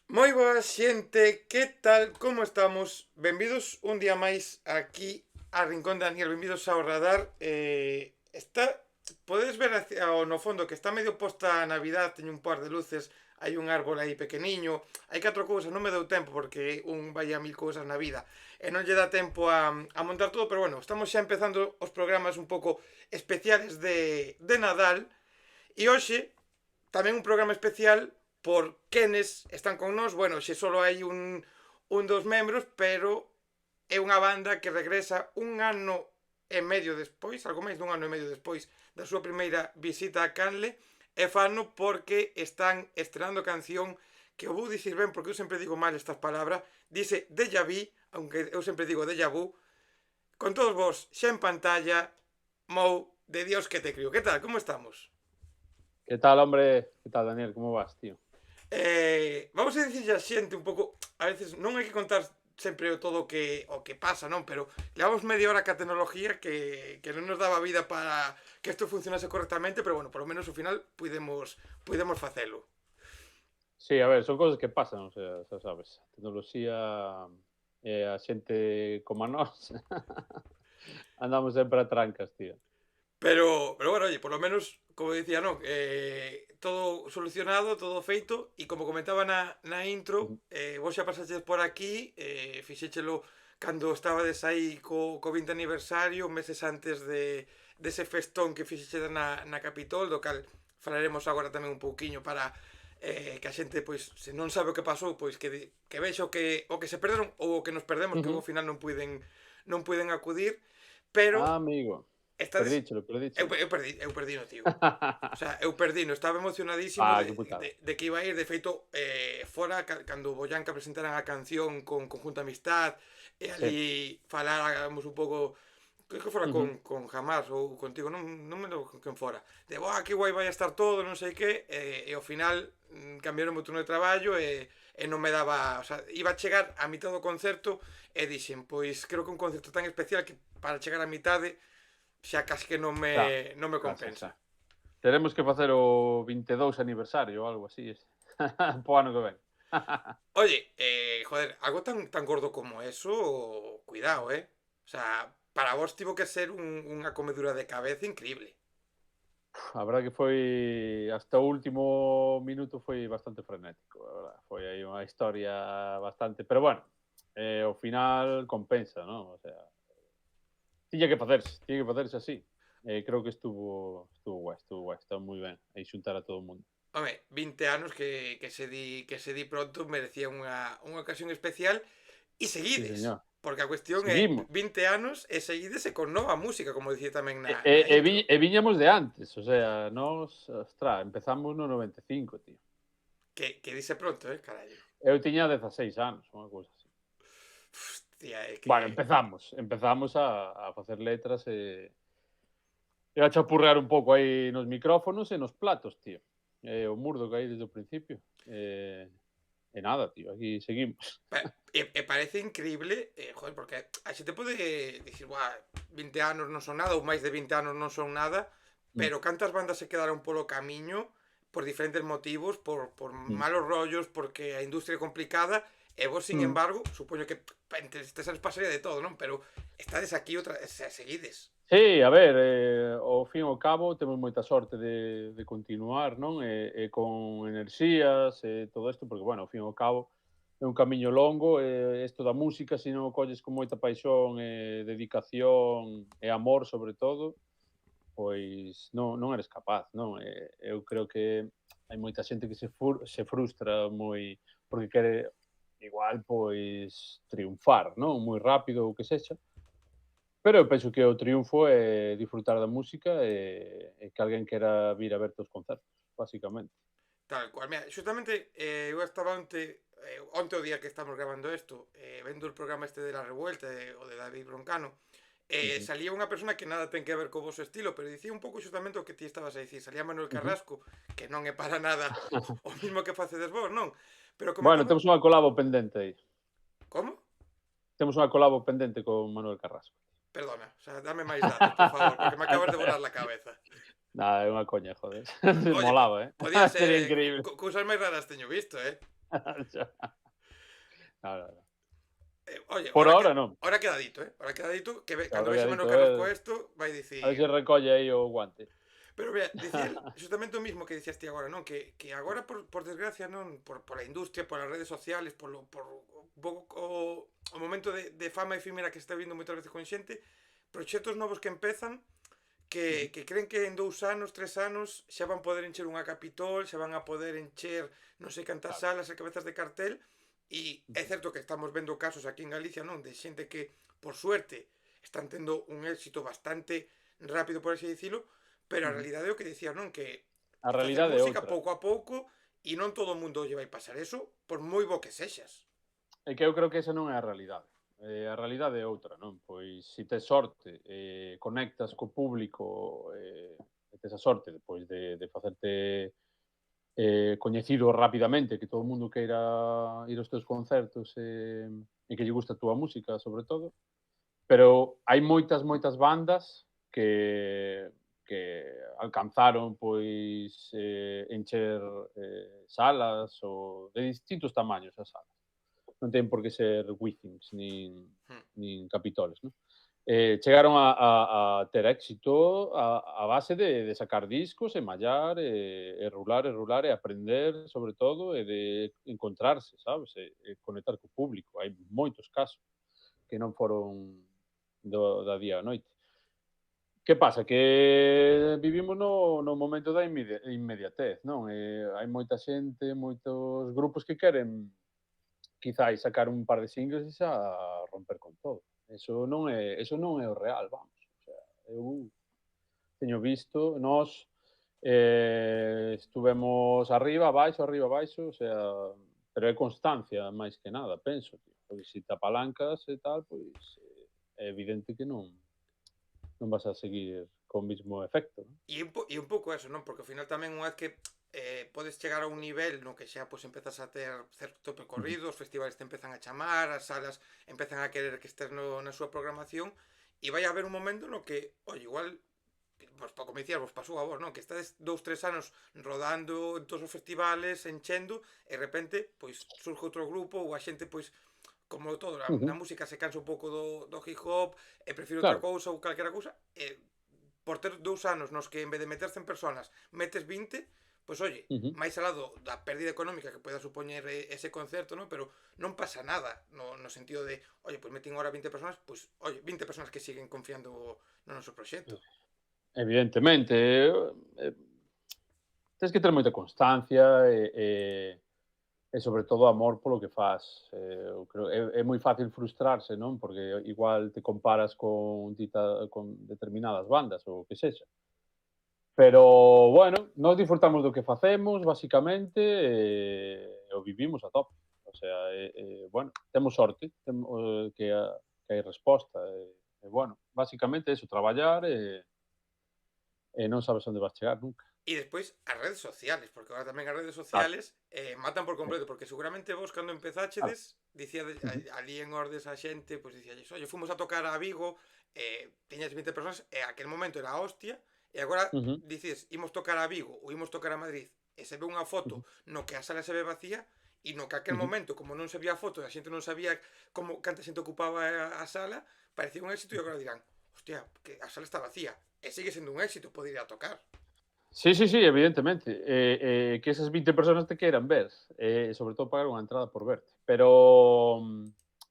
Moi boa xente, que tal, como estamos? Benvidos un día máis aquí a Rincón de Daniel, benvidos ao Radar. Podes ver no fondo que está medio posta a Navidad, teño un par de luces, hai un árbol aí pequeniño, hai catro cousas, non me deu tempo porque un vai a mil cousas na vida e non lle dá tempo a montar todo, pero bueno, estamos xa empezando os programas un pouco especiales de Nadal. E hoxe tamén un programa especial por quenes están con nós. Bueno, xe solo hai un dos membros, pero é unha banda que regresa un ano e medio despois, algo máis dun ano e medio despois da súa primeira visita a Canle, e fano porque están estrenando canción que eu vou dicir ben, porque eu sempre digo mal estas palabras, dice Deja Vu, aunque eu sempre digo Deja Vu. Con todos vos, xa en pantalla, Mou, de Dios que te criou. Que tal, como estamos? ¿Qué tal, hombre? ¿Qué tal, Daniel? ¿Cómo vas, tío? Vamos a dicirlle a xente un pouco, a veces non hai que contar sempre todo o que pasa, non? Pero levamos media hora ca tecnología que non nos daba vida para que isto funcionase correctamente, pero bueno, por lo menos ao final pudemos facelo. Sí, a ver, son cosas que pasan, o sea, xa sabes. A tecnoloxía a xente como a nós andamos sempre a trancas, tío. Pero bueno, oye, por lo menos, como decía, non, todo solucionado, todo feito, e como comentaba na intro, Ujú. vos xa pasaches por aquí, fixéchelo cando estabades aí co 20 aniversario, meses antes dese festón que fixeches na Capitol, do cal falaremos agora tamén un pouquiño para que a xente, pois, se non sabe o que pasou, pois que vexa o que se perderon ou o que nos perdemos, que Ujú. ao final non puiden acudir, pero Amigo, estades. perdíchelo, Eu, perdíchelo. eu perdino, tío. O sea, eu perdino, estaba emocionadísimo Ah, de, qué putada. de, de que iba a ir. De feito, fora cando Boyanca presentaran a canción con Conjunto Amistad, e Sí. ali faláramos un pouco, creo que fora con, Ujú. con Jamás ou contigo, non me lembro con quen fora, de, boa, que guai vai a estar todo, non sei que, e ao final cambiaron o turno de traballo e non me daba, o sea, iba a chegar a mitad do concerto e dixen, pois creo que un concerto tan especial que para chegar a mitade xa casi que non me, Xa, non me xa, xa, compensa. xa. Teremos que facer o 22 aniversario ou algo así, po ano que ven. Oye, joder, algo tan gordo como eso, cuidado, ¿eh? O sea, para vos tivo que ser unha comedura de cabeza increíble. A verdad que foi hasta o último minuto foi bastante frenético, a verdad. Foi aí unha historia bastante, pero bueno, ao final compensa, non? O sea, tiña que facerse así. Creo que estuvo guai, está moi ben aí xuntar a todo o mundo. Home, 20 anos que se di pronto merecía unha ocasión especial e Sí, seguides. señor. Porque a cuestión é Seguimos. 20 anos e seguides e con nova música, como dicía tamén E, na, e, na e, vi, intro. e viñamos de antes, o sea, nós, ostras, empezamos no 95, tío. Que dise pronto, carallo. Eu tiña 16 anos, unha cousa así. Hostia, é que. Bueno, empezamos a facer letras e a chapurrear un pouco aí nos micrófonos e nos platos, tío. O murdo que hai desde o principio. E nada, tío, aquí seguimos. Parece increíble, joder, porque a xente pode dicir, buah, 20 anos non son nada, ou máis de 20 anos non son nada, Mm, pero cantas bandas se quedaron polo camiño por diferentes motivos, por mm, malos rollos, porque a industria é complicada, e vos, sin mm. embargo, supoño que entre estes anos pasaría de todo, non? Pero estades aquí outra, seguides. Sí, a ver, ao fin e ao cabo temos moita sorte de continuar, non? E con enerxías e todo isto, porque, bueno, ao fin e ao cabo é un camiño longo e isto da música, se non o colles con moita paixón e dedicación e amor, sobre todo, pois non eres capaz, non? Eu creo que hai moita xente que se frustra moi porque quere igual, pois, triunfar, non? Moi rápido ou que sexa, pero eu penso que o triunfo é disfrutar da música e que alguén quera vir a verte os concertos, basicamente. Tal cual, mira, xustamente eu estaba onte o día que estamos grabando isto, vendo o programa este de La Revuelta, o de David Broncano, Ujú, salía unha persona que nada ten que ver co vosso estilo, pero dicía un pouco xustamente o que ti estabas a dicir. Salía Manuel ujú. Carrasco, que non é para nada o mismo que facedes vos, non? Pero Bueno, comentaba. temos unha colabo pendente aí. Como? Temos unha colabo pendente con Manuel Carrasco. Perdona, o sea, dame máis datos, por favor, porque me acabas de volar la cabeza. Nada, é unha coña, joder. Oye, Molaba, podía ser, Sería increíble. cousas máis raras teño visto, Xa. No, no, no. Oye, Por ahora non. ahora quedadito, ¿eh? Ahora quedadito, que cando Ahora vexa quedadito, Mano Carlos co esto, vai a ver dicir... se recolle aí o guante. Pero vea, dicía el justamente o mismo que dicías ti agora, non? Que agora, por desgracia, non? Por a industria, por as redes sociales, por un pouco o momento de fama efímera que se está vindo moitas veces con xente, proxectos novos que empezan Ujú. que creen que en 2 anos, 3 anos xa van poder encher unha Capitol, xa van a poder encher non sei cantas Claro. salas e cabezas de cartel e é Ujú. certo que estamos vendo casos aquí en Galicia, non? De xente que, por suerte, están tendo un éxito bastante rápido, por así dicilo, pero a Ujú. realidade é o que decía, non? Que A facer realidade é música outra. pouco a pouco e non todo o mundo lle vai pasar eso, por moi bo que sexas. É que eu creo que esa non é a realidade. A realidade é outra, non? Pois se tes sorte, conectas co público, e tes a sorte depois de facerte coñecido rapidamente, que todo o mundo queira ir aos teus concertos e que lle gusta a túa música, sobre todo. Pero hai moitas, moitas bandas que alcanzaron pois encher salas ou de distintos tamaños as salas. Non ten por que ser Withings Hmm. nin Capitoles, non? Chegaron a ter éxito a base de sacar discos e mallar e rular e aprender sobre todo e de encontrarse, sabes? E conectar co público. Hai moitos casos que non foron da día á noite. Que pasa? Que vivimos no momento da inmediatez, non? Hai moita xente, moitos grupos que queren quizáis sacar un par de singles e xa romper con todo. Eso non é o real, vamos. O sea, eu teño visto, nós estuvemos arriba, abaixo, o sea, pero é constancia máis que nada, penso, tío. Porque se te apalancas e tal, pois é evidente que non vas a seguir co mismo efecto, non? E un pouco eso, non? Porque ao final tamén unha vez que podes chegar a un nivel no que xa pois empezas a ter certo Ujú, percorrido, os festivales te empezan a chamar, as salas empezan a querer que estés na súa programación e vai haber un momento no que, oye, igual pois como dicías, vos pasou a vos, non? Que estades 2, 3 anos rodando en todos os festivales, enchendo, e de repente, pois, surge outro grupo ou a xente, pois, como todo, na ujú, música se cansa un pouco do hip hop e prefiro outra claro. cousa ou calquera cousa, por ter 2 anos nos que en vez de meter 100 personas metes 20, pois oye, Ujú. máis alá da pérdida económica que poida supoñer ese concerto, non? Pero non pasa nada no sentido de, oye, pois metín ahora 20 personas, pois, oye, 20 personas que siguen confiando no noso proxecto. Evidentemente, tens que ter moita constancia e sobre todo amor polo que fas. Eu creo é moi fácil frustrarse, non? Porque igual te comparas con determinadas bandas ou o que sexa. Pero, bueno, nós disfrutamos do que facemos, basicamente, e o vivimos a tope. O sea, bueno, temos sorte, que hai resposta, bueno, basicamente eso, traballar e non sabes onde vas chegar nunca. E despois as redes sociales, porque agora tamén as redes Claro, sociales matan por sí, completo, porque seguramente vos cando claro. empezáchedes, dicía Ujú, ali en Ordes a xente, pois dicíalles, oye, fomos a tocar a Vigo, tiñas 20 persoas, e aquel momento era a hostia, e agora ujú, dices, imos tocar a Vigo ou imos tocar a Madrid, e se ve unha foto ujú, no que a sala se ve vacía, e no que aquel ujú. momento, como non se vía a foto e a xente non sabía como canta xente ocupaba a sala, parecía un éxito e agora dirán, hostia, que a sala está vacía, e sigue sendo un éxito poder ir a tocar. Sí, sí, sí, evidentemente. Que esas 20 personas te queiran ver, sobre todo pagar unha entrada por verte. Pero,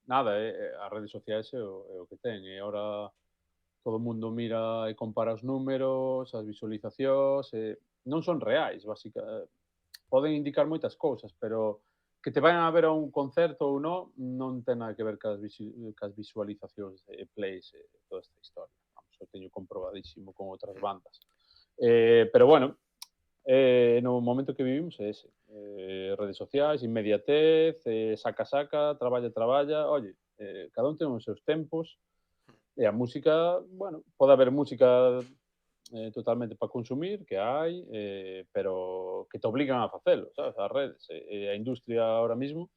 nada, as redes sociais é o que ten, e agora todo o mundo mira e compara os números, as visualizacións, non son reais, poden indicar moitas cousas, pero que te vayan a ver a un concerto ou non ten nada que ver cas visualizacións e plays e toda esta historia. Vamos, o teño comprobadísimo con outras bandas. Pero bueno, no momento que vivimos é ese. Redes sociais, inmediatez, saca, saca, traballa, traballa. Oye, cada un ten os seus tempos e a música, bueno, pode haber música totalmente para consumir, que hai, pero que te obligan a facelo, sabes? As redes. A industria ahora mismo,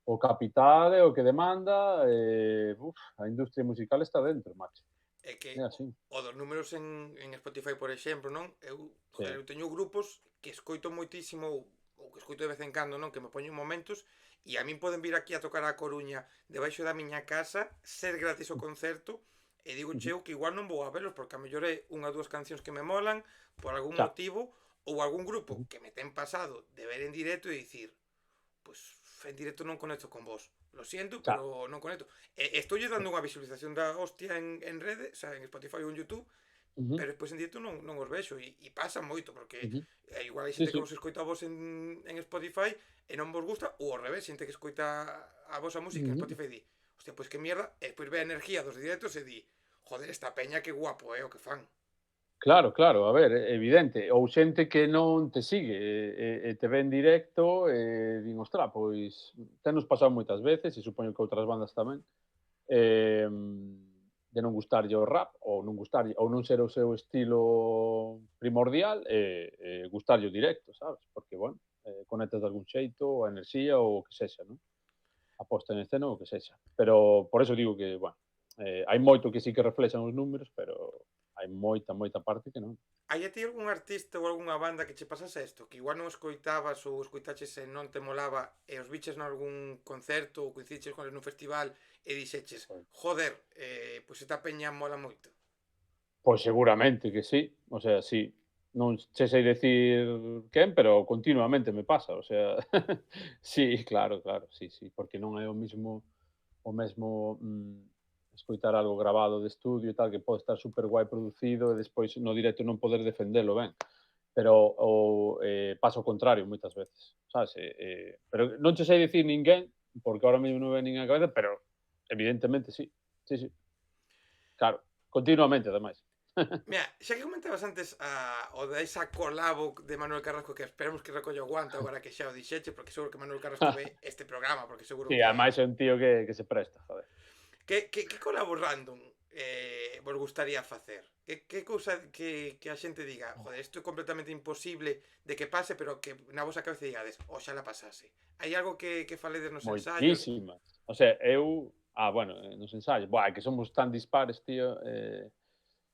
o capital é o que demanda, a industria musical está dentro, macho. É que É así. o dos números en Spotify, por exemplo, non? Sí. Eu teño grupos que escoito moitísimo, ou que escoito de vez en cando, non, que me poño en momentos, e a min poden vir aquí a tocar a Coruña debaixo da miña casa, ser gratis o concerto, e digo Ujú. cheo que igual non vou a velos, porque a mellor é unha ou dúas cancións que me molan, por algún Xa. motivo, ou algún grupo Ujú. que me ten pasado de ver en directo e dicir, pois en directo non conecto con vos. Lo siento, Xa. pero non conecto. Estou dando unha visualización da hostia en rede, o sea, en Spotify ou en YouTube, Ujú. pero despois en directo non os vexo e pasa moito porque Ujú. igual hai Sí, xente que sí. vos escoita a vos en Spotify e non vos gusta ou ao revés, xente que escoita a vosa música en Ujú. Spotify e di hostia, pois que mierda e despois ve a energía dos directos e di joder, esta peña que guapo é o que fan. Claro, claro, a ver, é evidente. Ou xente que non te sigue e te ve en directo e din, ostra, pois tenos pasado moitas veces e supoño que outras bandas tamén, eh, de non gustarlle o rap ou non gustarlle ou non ser o seu estilo primordial e gustarlle o directo, sabes? Porque, bueno, conectas de algún xeito, a enerxía ou o que sexa, non? A posta en escena ou o que sexa. Pero por eso digo que, bueno, hai moito que sí que reflexan os números, pero hai moita, moita parte que non. Hai a ti algún artista ou algunha banda que che pasase isto? Que igual non escoitabas ou escoitaches e non te molaba e os biches nalgún concerto ou coincidiches con eles nun festival e dixeches, Pois joder, pois esta peña mola moito. pois seguramente que sí, o sea, sí. Non che sei decir quen, pero continuamente me pasa, o sea, sí, claro, claro, sí, sí, porque non é o mesmo, escoitar algo grabado de estudio e tal, que pode estar super guai producido e despois no directo non poder defendelo ben. Pero pasa o contrario moitas veces, sabes? Pero non che sei dicir ninguén, porque ahora mesmo non me ven nin a cabeza, pero evidentemente sí. Sí, sí, claro, continuamente ademais. Mira, xa que comentabas antes o de esa colabo de Manuel Carrasco que esperemos que recolla o guante agora que xa o dixeche, porque seguro que Manuel Carrasco ve este programa, porque seguro Sí, que... ademais é un tío que se presta, joder. Que colabo random vos gustaría facer? Que cousa que a xente diga, joder, isto é completamente imposible de que pase, pero que na vosa cabeza digades, oxalá pasase. Hai algo que faledes nos ensaios? Moitísimas. O sea, bueno, nos ensaios, buah, é que somos tan dispares, tío,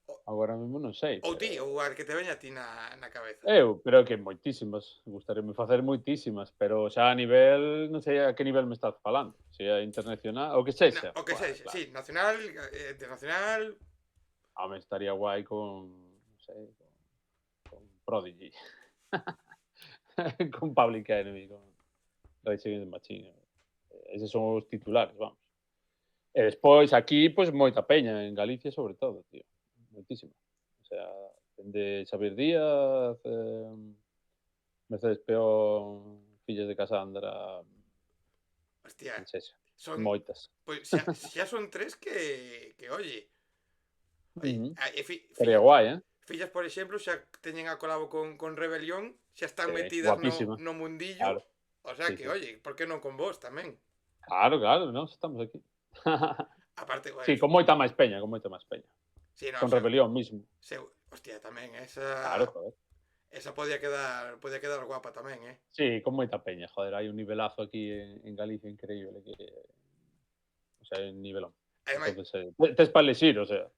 O, agora mesmo non sei, ou pero ti, ou a que te veña a ti na cabeza. eu creo que moitísimas, gustaríame facer moitísimas, pero xa a nivel, non sei a que nivel me estás falando, se é internacional, o que sexa, O que buah, sexa, sí, claro. nacional, internacional... Home, estaría guai non sei, con Prodigy, con Public Enemy, con Rage Against the Machine, eses son os titulares, vamos. E despois aquí, pois moita peña, en Galicia sobre todo, tío, moitísima. O sea, dende Xavier Díaz, Mercedes Peón, Fillas de Casandra, Hostia, quen sexa, son... moitas. Pois xa son tres que oye, oye, Ujú. Estaría filla, guai, fillas, por exemplo, xa teñen a colabo con Rebelión, xa están Sí, metidas guapísima, no mundillo, claro. o sea Sí, que, sí. oye, por que non con vos tamén? Claro, claro, nós estamos aquí. Aparte, Sí, pues, con moita máis peña, con moita máis peña. sí, no, o Con sea, Rebelión mismo. hostia, tamén, Claro, joder. esa podía quedar guapa tamén, eh? Sí, con moita peña, joder, hai un nivelazo aquí en Galicia increíble que, o sea, hai un nivelón. Además, Entonces, tes para elixir, o sea,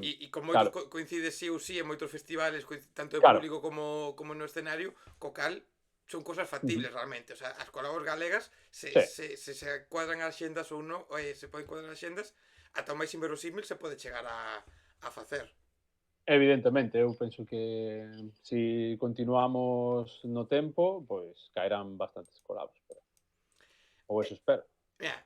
e con moitos claro, coincide sí ou sí en moitos festivales, tanto de claro, público como no escenario, co cal son cosas ujú, factibles realmente. O sea, as colabos galegas sí, se cuadran as xendas ou non, se poden cuadrar as xendas, ata o máis inverosímil se pode chegar a facer. evidentemente, eu penso que si continuamos no tempo, pois caerán bastantes colabos, pero ou eso Eh, espero. Mira,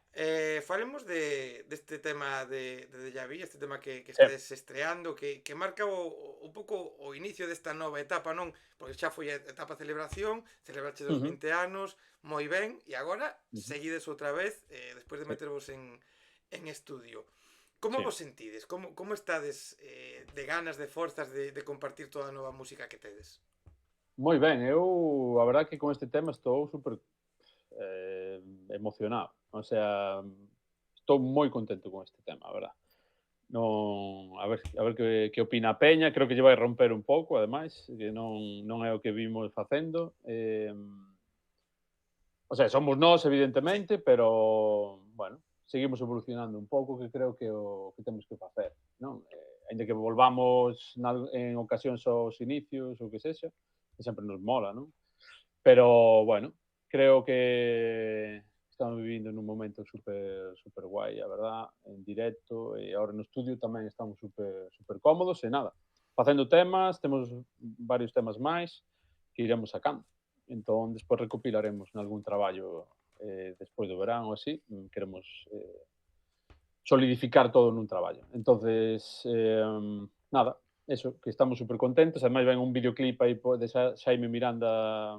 falemos deste tema de Déjà Vu, este tema que Sí, estades estreando, que marca un pouco o inicio desta nova etapa, non? Porque xa foi a etapa de celebración, celebrache dos ujú, 20 anos, moi ben, e agora ujú, seguides outra vez, despois de sí, metervos en estudio. Como sí. vos sentides? Como estades de ganas, de forzas de compartir toda a nova música que tedes? Moi ben, eu a verdade que con este tema estou super emocionado. O sea, estou moi contento con este tema, a verdade. Non, a ver que opina a peña, creo que lle vai romper un pouco, ademais, que non é o que vimos facendo. O sea, somos nós, Sí, evidentemente, pero, bueno, seguimos evolucionando un pouco, que creo que o que temos que facer, non? Aínda que volvamos en ocasións aos inicios, ou que sexa, que sempre nos mola, non? Pero, bueno, creo que estamos vivindo nun momento super guai, a verdad, en directo, e agora no estudio tamén estamos super cómodos e nada, facendo temas, temos varios temas máis que iremos sacando. Entón, despois recopilaremos nalgún traballo despois do verán ou así, queremos solidificar todo nun traballo. Entonces, nada, eso, que estamos super contentos, ademais ven un videoclip aí de Xaime Miranda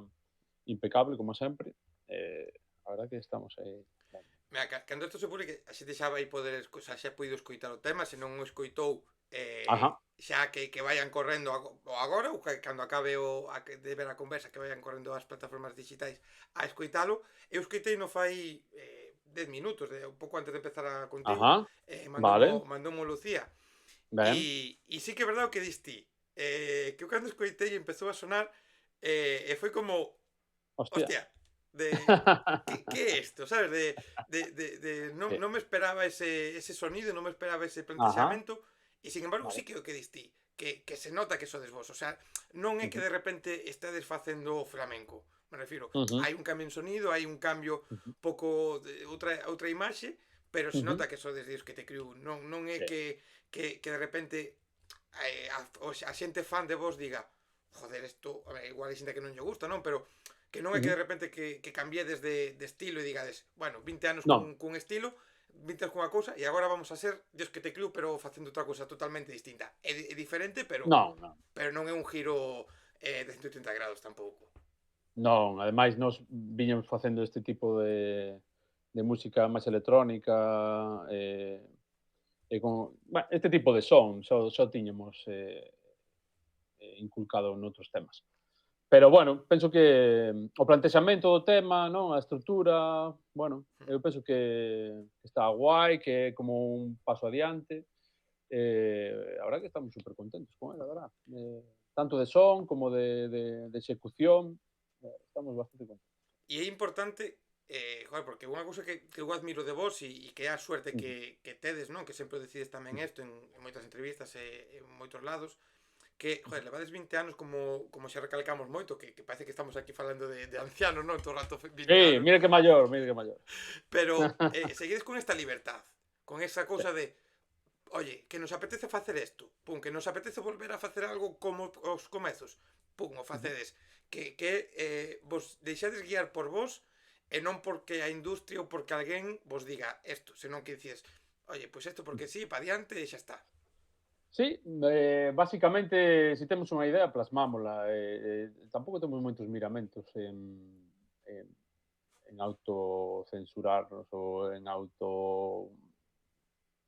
impecable, como sempre. A verdad que estamos aí. Mira, cando isto se publique, a xente xa vai poder, xa puido escoitar o tema, se non o escoitou, Ajá, xa que vayan correndo ou agora ou que cando acabe de ver a conversa que vayan correndo ás plataformas digitais a escoitalo. Eu escoitei no fai 10 minutos, un pouco antes de empezar contigo, ajá, vale, mandoumo Lucía. ben, E sí que é verdade o que diste, que eu cando escoitei empezou a sonar, e foi como, hostia. hostia, de que é isto, sabes? Non, Sí, non me esperaba ese sonido, non me esperaba ese ajá, plantexamento, e sin embargo sí vale, que o que diste, que se nota que sodes vos, o sea, non é que ujú, de repente estades facendo flamenco, me refiro, ujú, hai un cambio en sonido, hai un cambio ujú, pouco de outra imaxe, pero se ujú, nota que sodes Dios que te criou, non é sí, que de repente a xente fan de vos diga, joder, isto, a ver, igual hai xente que non lle gusta, non? Pero que non é que ujú. de repente que cambiades de estilo e digades, bueno, 20 anos Non, cun estilo, 20 anos cunha cousa, e agora vamos a ser Dios que te criou, pero facendo outra cousa totalmente distinta. É diferente, non, pero non é un giro de 180 grados tampouco. non, ademais nós viñamos facendo este tipo de música máis electrónica, e con, este tipo de son, só tiñamos inculcado noutros temas. Pero, bueno, penso que o plantexamento do tema, non, a estrutura, bueno, eu penso que está guai, que é como un paso adiante. A verdad que estamos super contentos con ele, a verdad. Tanto de son como de execución, estamos bastante contentos. E é importante, joder, porque unha cousa que eu admiro de vos e que é a suerte Ujú, que tedes, non? Que sempre decides tamén ujú, isto en moitas entrevistas e en moitos lados, que, ujú. joder, levades 20 anos como xa recalcamos moito, que parece que estamos aquí falando de ancianos, non? Todo o rato 20 Sí, anos, mira que maior, mira que maior. pero seguides con esta libertad, con esa Sí. cousa de, oye, que nos apetece facer isto, pum, que nos apetece volver a facer algo como os comezos, pum, o Ujú, facedes, que vos deixades guiar por vos e non porque a industria ou porque alguén vos diga isto, senón que dices, oye, pois isto ujú. porque sí, pa diante e xa está. Sí, basicamente, se temos unha idea, plasmámola. Tampouco temos moitos miramentos en, en autocensurarnos ou en auto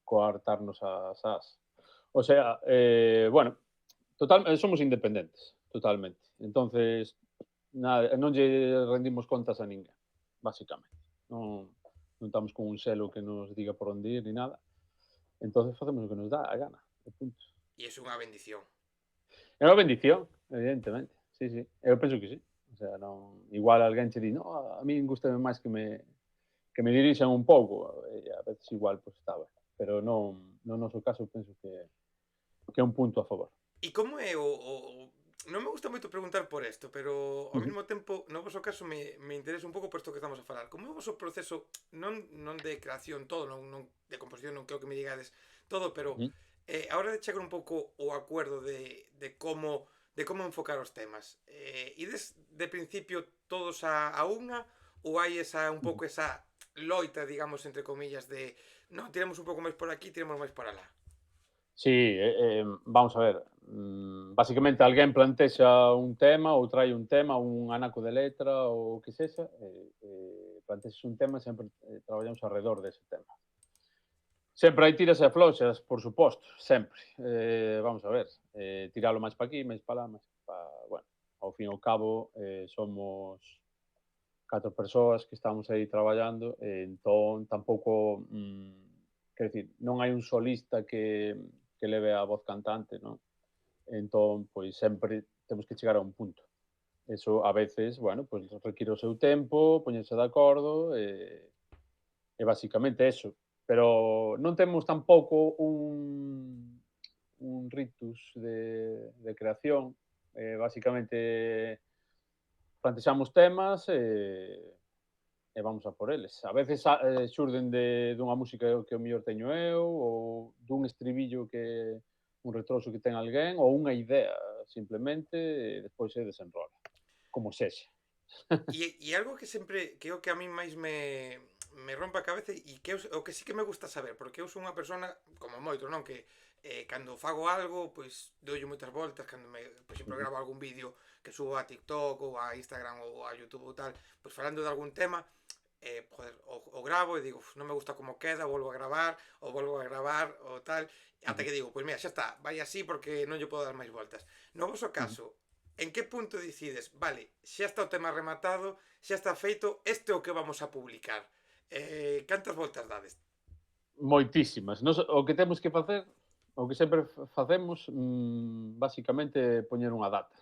coartarnos as as. O sea, bueno, somos independentes, totalmente. Entonces, nada, non lle rendimos contas a ninguén, basicamente. Non, non estamos con un selo que nos diga por onde ir ni nada. Entonces facemos o que nos dá a gana, e punto. E é unha bendición. É unha bendición, evidentemente. Sí, sí. Eu penso que sí. O sea, non, igual alguén che di, no, a min gustame máis que me dirixan un pouco, e a veces igual pues está ben, pero non, no noso caso penso que é un punto a favor. E como é non me gusta moito preguntar por isto, pero ao Ujú, mesmo tempo, no vosso caso me interesa un pouco por isto que estamos a falar. Como é o voso proceso, non de creación todo, non de composición, non creo que me digades todo, pero ujú. a hora de chegar un pouco o acuerdo de como enfocar os temas. Ides de principio todos a unha ou hai un Ujú. pouco esa loita, digamos, entre comillas, de non, tiramos un pouco máis por aquí, tiramos máis por alá? Sí, vamos a ver, basicamente alguén plantexa un tema ou trae un tema, un anaco de letra ou o que sexa, plantexas un tema e sempre traballamos alrededor dese tema. Sempre hai tiras e afloxas, por suposto, sempre. Vamos a ver, tiralo máis para aquí, máis para lá, máis pa bueno, ao fin e ao cabo, somos 4 persoas que estamos aí traballando, entón tampouco, quero dicir, non hai un solista que leve a voz cantante, non? Entón, pois sempre temos que chegar a un punto. Eso a veces, bueno, pois require o seu tempo, poñerse de acordo, e basicamente eso. Pero non temos tampouco un ritus de creación. Basicamente, plantexamos temas e vamos a por eles. A veces xurden dunha música que o mellor teño eu, ou dun estribillo que un retroso que ten alguén, ou unha idea simplemente, e despois se desenrola, como sexa. E algo que sempre, que é o que a mí máis me rompe a cabeza e que o que sí que me gusta saber, porque eu sou unha persona, como moito, non? Que cando fago algo, pois doulle moitas voltas, cando por exemplo, Ujú, gravo algún vídeo que subo a TikTok ou a Instagram ou a YouTube ou tal, pois falando de algún tema, joder, o gravo e digo, non me gusta como queda, volvo a gravar, ou volvo a gravar, ou tal, ata ujú, que digo, pois mira, xa está, vai así porque non lle podo dar máis voltas. No vosso ujú. caso, en que punto decides, vale, xa está o tema rematado, xa está feito, este é o que vamos a publicar? Cantas voltas dades? Moitísimas. Nos o que temos que facer, o que sempre facemos, basicamente é poñer unha data.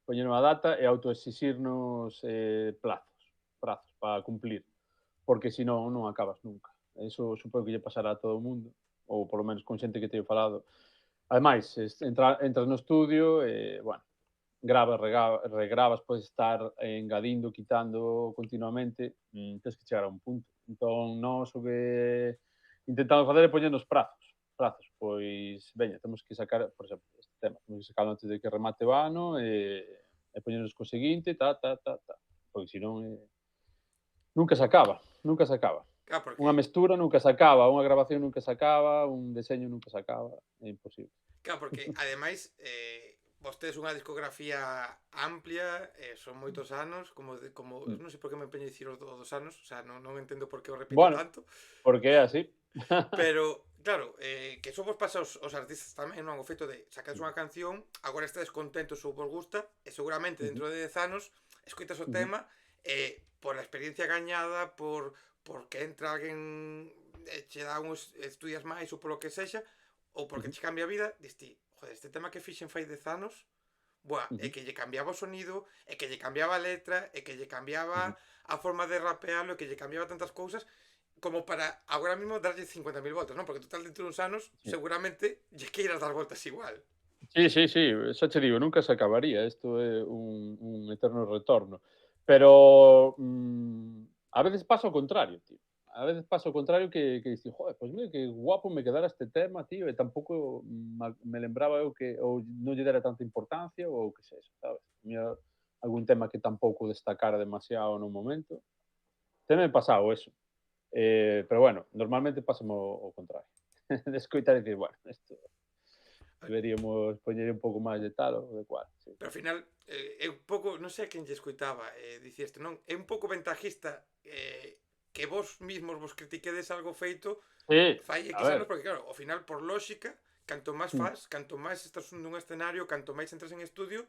Poñer unha data e autoexixirnos prazos para cumplir, porque senón non acabas nunca. Eso supoño que lle pasará a todo o mundo, ou polo menos con xente que teño falado. Ademais, entras no estudio e, bueno, gravas, regravas, podes estar engadindo, quitando continuamente, tens que chegar a un punto. Entón, nós o que intentamos facer é poñernos prazos, pois, veña, temos que sacar, por exemplo, este tema, temos que sacarlo antes de que remate o ano, e poñernos co seguinte, porque senón nunca se acaba, nunca se acaba. Claro, Unha porque, mestura nunca se acaba, unha grabación nunca se acaba, un deseño nunca se acaba, é imposible. claro, porque ademais, vostedes unha discografía amplia, son moitos anos, como Mm. non sei por que me empeño a dicir os dos anos, o sea, non entendo por que o repito Bueno, tanto, porque é así. pero, claro, que só vos pasa os artistas tamén, non? O feito de sacades unha canción, agora estades contentos ou vos gusta, e seguramente Ujú, dentro de 10 anos escoitas o ujú, tema, por a experiencia gañada, porque entra alguén che dá uns estudias máis ou polo que sexa, ou porque ujú, che cambia a vida, diste, joder, este tema que fixen fai 10 anos, buah, é ujú, que lle cambiaba o sonido, é que lle cambiaba a letra, é que lle ujú. cambiaba a forma de rapealo, é que lle cambiaba tantas cousas, como para agora mismo darlle 50.000 voltas, non? Porque total dentro duns anos Sí. seguramente lle queiras dar voltas igual. Sí, sí, sí, xa che digo, nunca se acabaría, isto é un eterno retorno. Pero, a veces pasa o contrario, tío. A veces pasa o contrario que dices: "Joder, pois mira que guapo me quedara este tema, tío", e tampouco me lembraba eu que ou non lle dera tanta importancia ou o que sexa, sabes? Mira, algún tema que tampouco destacara demasiado no momento. Teme pasado eso. Pero bueno, normalmente pásame o contrario. De escoitar e dicir: "Bueno, isto deberíamos poñer un pouco máis de tal ou de cual", sí. Pero ao final é un pouco, non sei a quen lle escoitaba, dicía isto, non? É un pouco ventajista que vos mismos vos critiquedes algo feito Sí, fai a X anos, ver, porque claro, ao final por lógica, canto máis mm, faz, canto máis estás nun escenario, canto máis entras en estudio,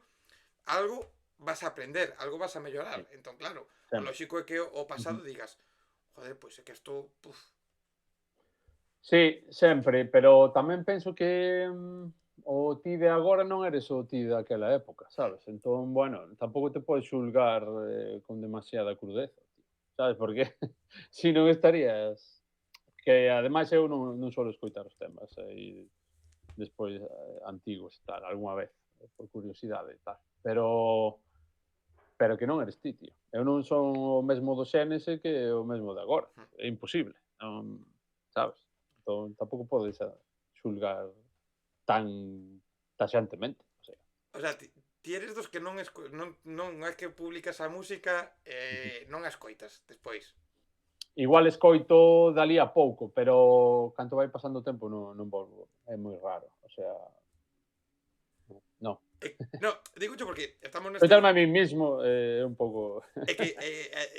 algo vas a aprender, algo vas a mellorar. sí, Entón, claro, o sempre. lógico é que o pasado Ujú. digas, joder, pois é que isto, puf, Sí, sempre, pero tamén penso que, o ti de agora non eres o ti daquela época, sabes? Entón, bueno, tampouco te podes xulgar, con demasiada crudeza, tío, sabes? Porque si non estarías que ademais eu non suelo escoitar os temas aí despois, antigos e tal, algunha vez, por curiosidade e tal, pero que non eres ti, tío. Eu non son o mesmo do Xénese que o mesmo de agora. É imposible. Non, sabes? Entón, tampouco podes xulgar tan taxantemente. O sea, o sea, ti eres dos que non é que publicas a música ujú. non a escoitas despois. Igual escoito dalí a pouco, pero canto vai pasando o tempo non volvo. É moi raro. O sea, non. No, digocho porque estamos neste. Escoitarme a min mismo é un pouco. É que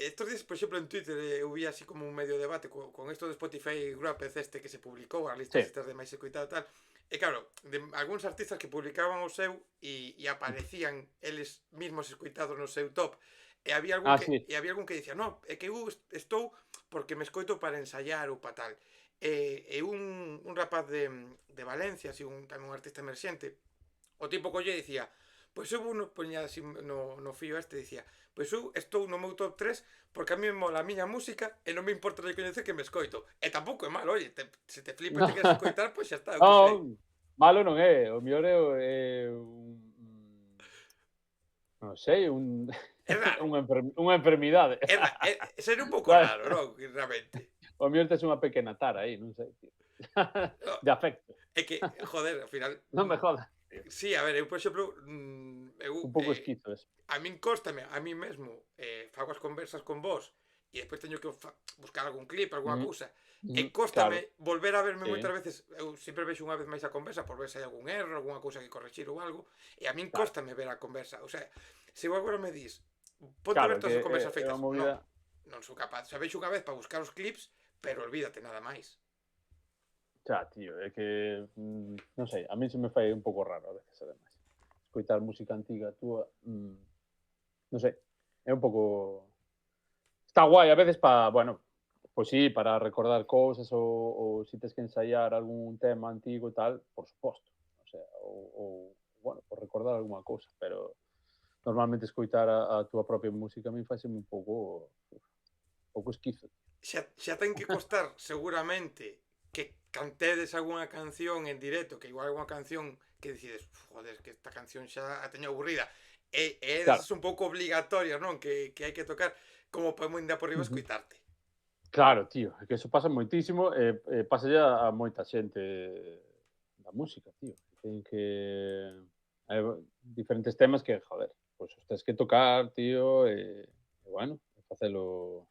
estos días, por exemplo, en Twitter eu vi así como un medio debate con esto de Spotify Wrapped este que se publicou, as listas Sí. estas de máis escoitado e tal. E claro, de algúns artistas que publicaban o seu e aparecían eles mesmos escoitados no seu top. Ah, sí. E había algún que dicía, no, é que eu estou porque me escoito para ensayar ou para tal. Un rapaz de Valencia, así tamén un artista emerxente, o tipo colle e dicía, pois eu poñía así no fío este, dicía, pois eu estou no meu top 3 porque a mí me mola a miña música e non me importa recoñecer que me escoito. E tampouco é malo, oye, se te flipa e te queres escoitar, pois xa está, eu que sei. Non, malo non é. O mellor é un non sei, un É raro. Unha enfermidade. Sería un pouco Sabes? raro, non? Realmente. O mellor tes unha pequena tara aí, non sei, tío. No, De afecto. é que, joder, ao final... Non me jodas, tío. Sí, a ver, eu, por exemplo, Un pouco esquizo eso. a min cóstame, a mí mesmo, fago as conversas con vos e despois teño que buscar algún clip, algunha Ujú, cousa, e ujú, cóstame claro, volver a verme sí, moitas veces, eu sempre vexo unha vez máis a conversa por ver se hai algún erro, algunha cousa que corregir ou algo, e a min claro. cóstame ver a conversa, o sea, se eu agora me dis, ponte a Claro, ver que todas as conversas é feitas, unha non, movida. non sou capaz, xa vexo unha vez para buscar os clips, pero olvídate nada máis. Xa, tío, é que, non sei, a min se me fai un pouco raro a veces, ademais. Escoitar música antiga túa, non sei, é un pouco está guai a veces para, bueno, pois sí, para recordar cousas ou si tes que ensaiar algún tema antigo e tal, por suposto. O sea, bueno, por recordar algunha cousa, pero normalmente escoitar a túa propia música a min faiseme un pouco esquizo. Xa ten que costar seguramente que cantedes algunha canción en directo, que igual algunha canción que decides, joder, que esta canción xa a teño aburrida, e Claro. desas un pouco obligatorias, non? Que hai que tocar, como para moi por riba Ujú. escoitarte. Claro, tío, é que eso pasa moitísimo e pásalle a moita xente da música, tío. Ten que hai diferentes temas que, joder, pois os tes que tocar, tío, e bueno, facelo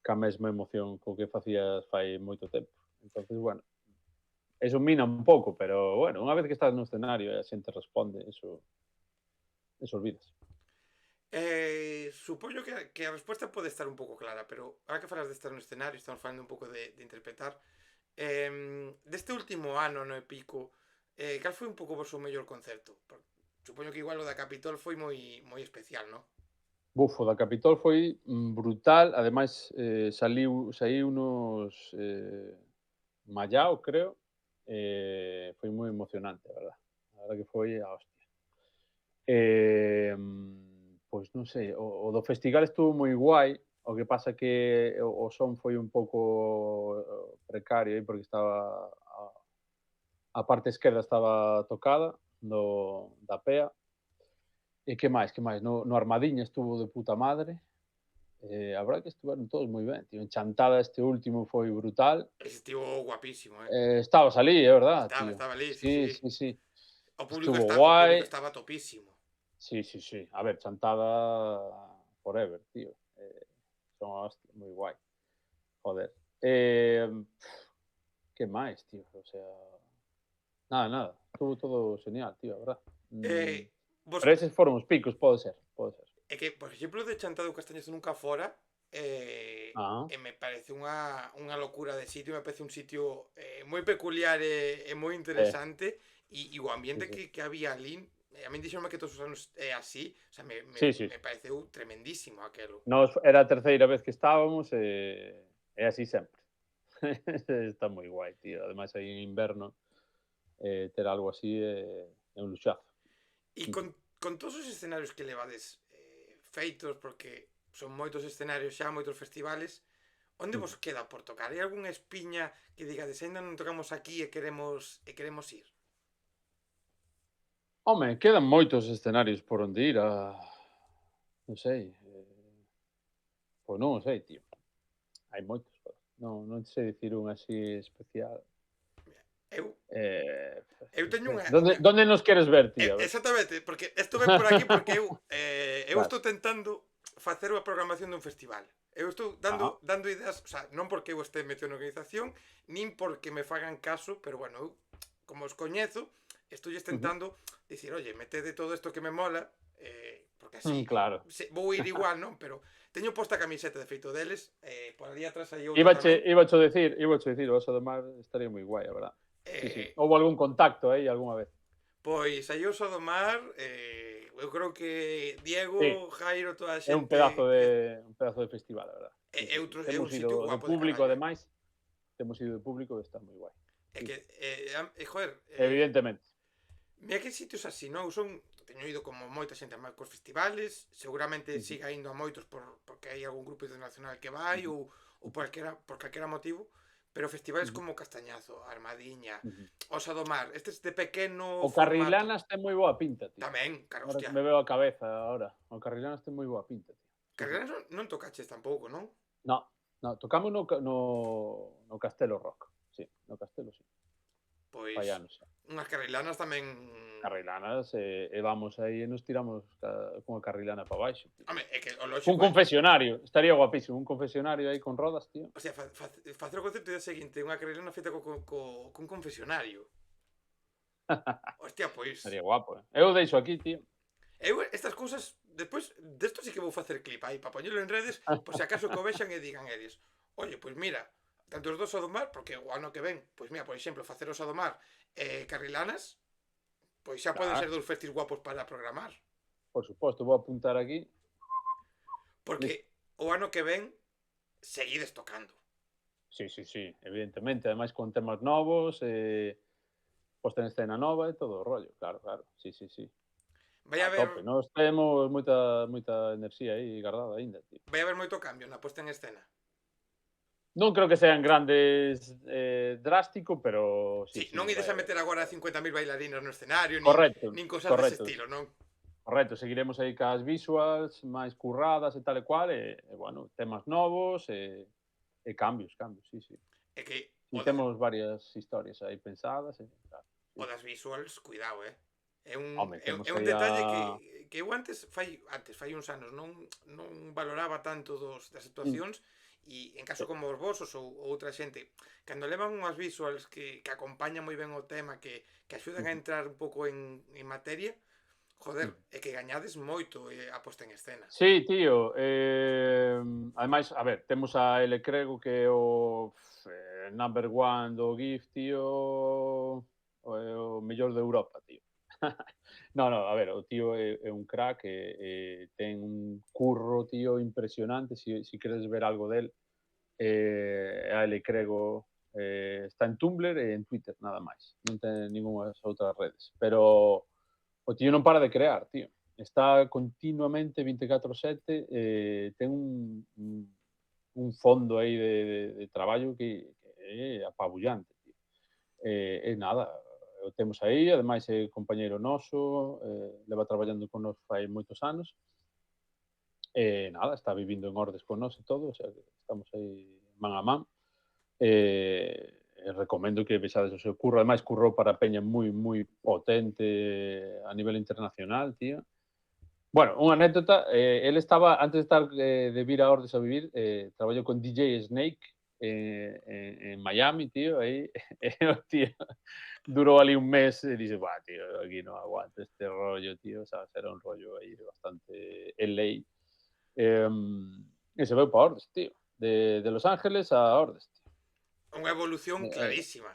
ca mesma emoción co que facías fai moito tempo. Entonces, bueno, eso mina un pouco, pero bueno, unha vez que estás no escenario e a xente responde, eso olvidas. Supoño que a resposta pode estar un pouco clara, pero ahora que falas de estar no escenario, estamos falando un pouco de interpretar, deste último ano, no e pico, cal foi un pouco o vosso mellor concerto? Supoño que igual o da Capitol foi moi especial, non? Bufo, da Capitol foi brutal, ademais saíu nos Mallao, creo, foi moi emocionante, a verdad. A verdad que foi a hostia. Pois non sei, o do festival estuvo moi guai, o que pasa que o son foi un pouco precario aí porque estaba a parte esquerda estaba tocada da pea. E que máis, que máis? No Armadiña estuvo de puta madre. A verdade que estuveron todos moi ben, tío. En Chantada este último foi brutal. Ese estivo guapísimo, Estabas ali, é verdad, tío. Estaba ali, sí, Sí, sí. sí, sí. O Estuvo público guai. estaba topísimo. Sí, sí, sí. A ver, Chantada forever, tío. Son a hostia, moi guai. Joder. Eh, que máis, tío? O sea, nada, nada. Estuvo todo genial, tío, a verdad. Vos, Pero eses foron os picos, pode ser, pode ser. é que, por exemplo, de Chantado Castañezo nunca fora, Ah, e me parece unha locura de sitio, me parece un sitio moi peculiar e moi interesante, e o sí, ambiente sí. que había ali, a min dixeronme que todos os anos é así, o sea, Sí, sí, me sí. pareceu tremendísimo aquelo. Nos era a terceira vez que estábamos e así sempre. Está moi guai, tío. Ademais, aí en inverno, ter algo así é un luxazo. E con todos os escenarios que levades feitos, porque son moitos escenarios xa, moitos festivales, onde vos queda por tocar? Hai algunha espiña que digades, ainda non tocamos aquí e queremos ir? Home, quedan moitos escenarios por onde ir non sei, pois non o sei, tío. Hai moitos, joder. Non sei dicir un así especial. Eu, eu Non teño sei. Donde nos queres ver, tío? A ver. exactamente, porque isto ven por aquí porque eu Claro. estou tentando facer a programación dun festival. Eu estou Ajá. dando ideas, o sea, non porque eu este metido na organización, nin porque me fagan caso, pero bueno, eu, como os coñezo, estou Ujú. tentando dicir, oye, metede todo isto que me mola, porque así Claro. vou ir igual, non? Pero teño posta a camiseta de feito deles, por ali atrás hai outra tamén. Ibacho decir, o Oso do Mar estaría moi guai, a verdad. Sí, sí. Eh, Houbo algún contacto aí algunha vez. Pois aí o do Mar, eu creo que Diego, Sí, Jairo, toda a é xente que un pedazo de festival, a verdad. Sí, sí, sí. é un Temos sitio ido de guapo de público, carallo. ademais, temos ido de público e está moi guai. É Sí, que, sí. joder, Evidentemente. mira que sitios así, non? Teño ido como moita xente a moitos festivales, seguramente Ujú, siga indo a moitos porque hai algún grupo internacional que vai ujú, ou por calquera motivo, Pero festivales Ujú, como Castañazo, Armadiña, ujú. Osa do Mar, estes de pequeno O formato, Carrilanas ten moi boa pinta, tío. tamén, cara, Ahora que hostia. me veo a cabeza ahora. O Carrilanas ten moi boa pinta, tío. Sí, sí. Carreras non tocaches tampouco, non? No, no, tocamos no Castelo Rock. Sí, no Castelo sí. Pois Fai anos xa. unhas carrilanas tamén. Carrilanas, e vamos aí e nos tiramos cunha carrilana para baixo, tío. Home, é que o Cun lóxico é, confesionario, estaría guapísimo, un confesionario aí con rodas, tío. o sea, facer o concepto día seguinte unha carrilana feita cun confesionario. Hostia, pois Estaría guapo, eh. Eu deixo aquí, tío. eu estas cousas despois desto sí que vou facer clip aí para poñelo en redes, por se acaso que o vexan e digan eles: "Oye, pois mira, tanto os dos ao do mar, porque o ano que ven, pois mira, por exemplo, facer os ao do mar carrilanas, pois xa poden ser Claro, dous festis guapos para programar, por suposto, vou apuntar aquí. porque Listo. o ano que ven seguides tocando. Sí, sí, sí, evidentemente, ademais con temas novos, posta en escena nova e todo o rollo, claro, claro. Sí, sí, sí. Vai A haber tope. Nós temos moita enerxía aí guardada aínda, tío. vai haber moito cambio na posta en escena. Non creo que sean grandes, drástico, pero sí, Sí, sí, non ides vai a haber. meter agora 50.000 bailarinas no escenario, Correcto, nin cosas dese correcto. estilo, non? Correcto, seguiremos aí cas visuals máis curradas e tal e cual, bueno, temas novos e cambios, cambios, sí, sí. É que Sí, o, da, temos varias historias aí pensadas e claro, o sí. das visuals, cuidado, É un, Home, é temos un aí a detalle que eu antes fai uns anos non valoraba tanto das mm, actuacións e en caso sí, como os vosos ou outra xente, cando levan unhas visuals que acompañan moi ben o tema, que axudan a ujú, entrar un pouco en materia, joder, ujú. é que gañades moito a posta en escena. Sí, tío, ademais, a ver, temos a L Crego que é o number one do GIF, tío, o mellor de Europa, tío. No, no, a ver, o tío é un crack ten un curro, tío, impresionante, si queres ver algo del, a L Crego está en Tumblr e en Twitter, nada máis. Non ten ningunhas outras redes. Pero o tío non para de crear, tío. Está continuamente 24/7, ten un fondo aí de traballo que é apabullante, tío. E nada, o temos aí, ademais é compañeiro noso, leva traballando con nos fai moitos anos, e nada, está vivindo en Ordes con nos e todo, o sea que estamos aí man a man. Recomendo que vexades o seu curro, ademais currou para peña moi potente a nivel internacional, tío. Bueno, unha anécdota, el estaba, antes de estar de vir a Ordes a vivir, traballou con DJ Snake en Miami, tío, aí, e o tío durou ali un mes e dixe, "Buah, tío, aquí non aguanto este rollo, tío", sabes, era un rollo aí bastante LA. E se veu para Ordes, tío, de Los Ángeles a Ordes, tío. Unha evolución Eh, clarísima.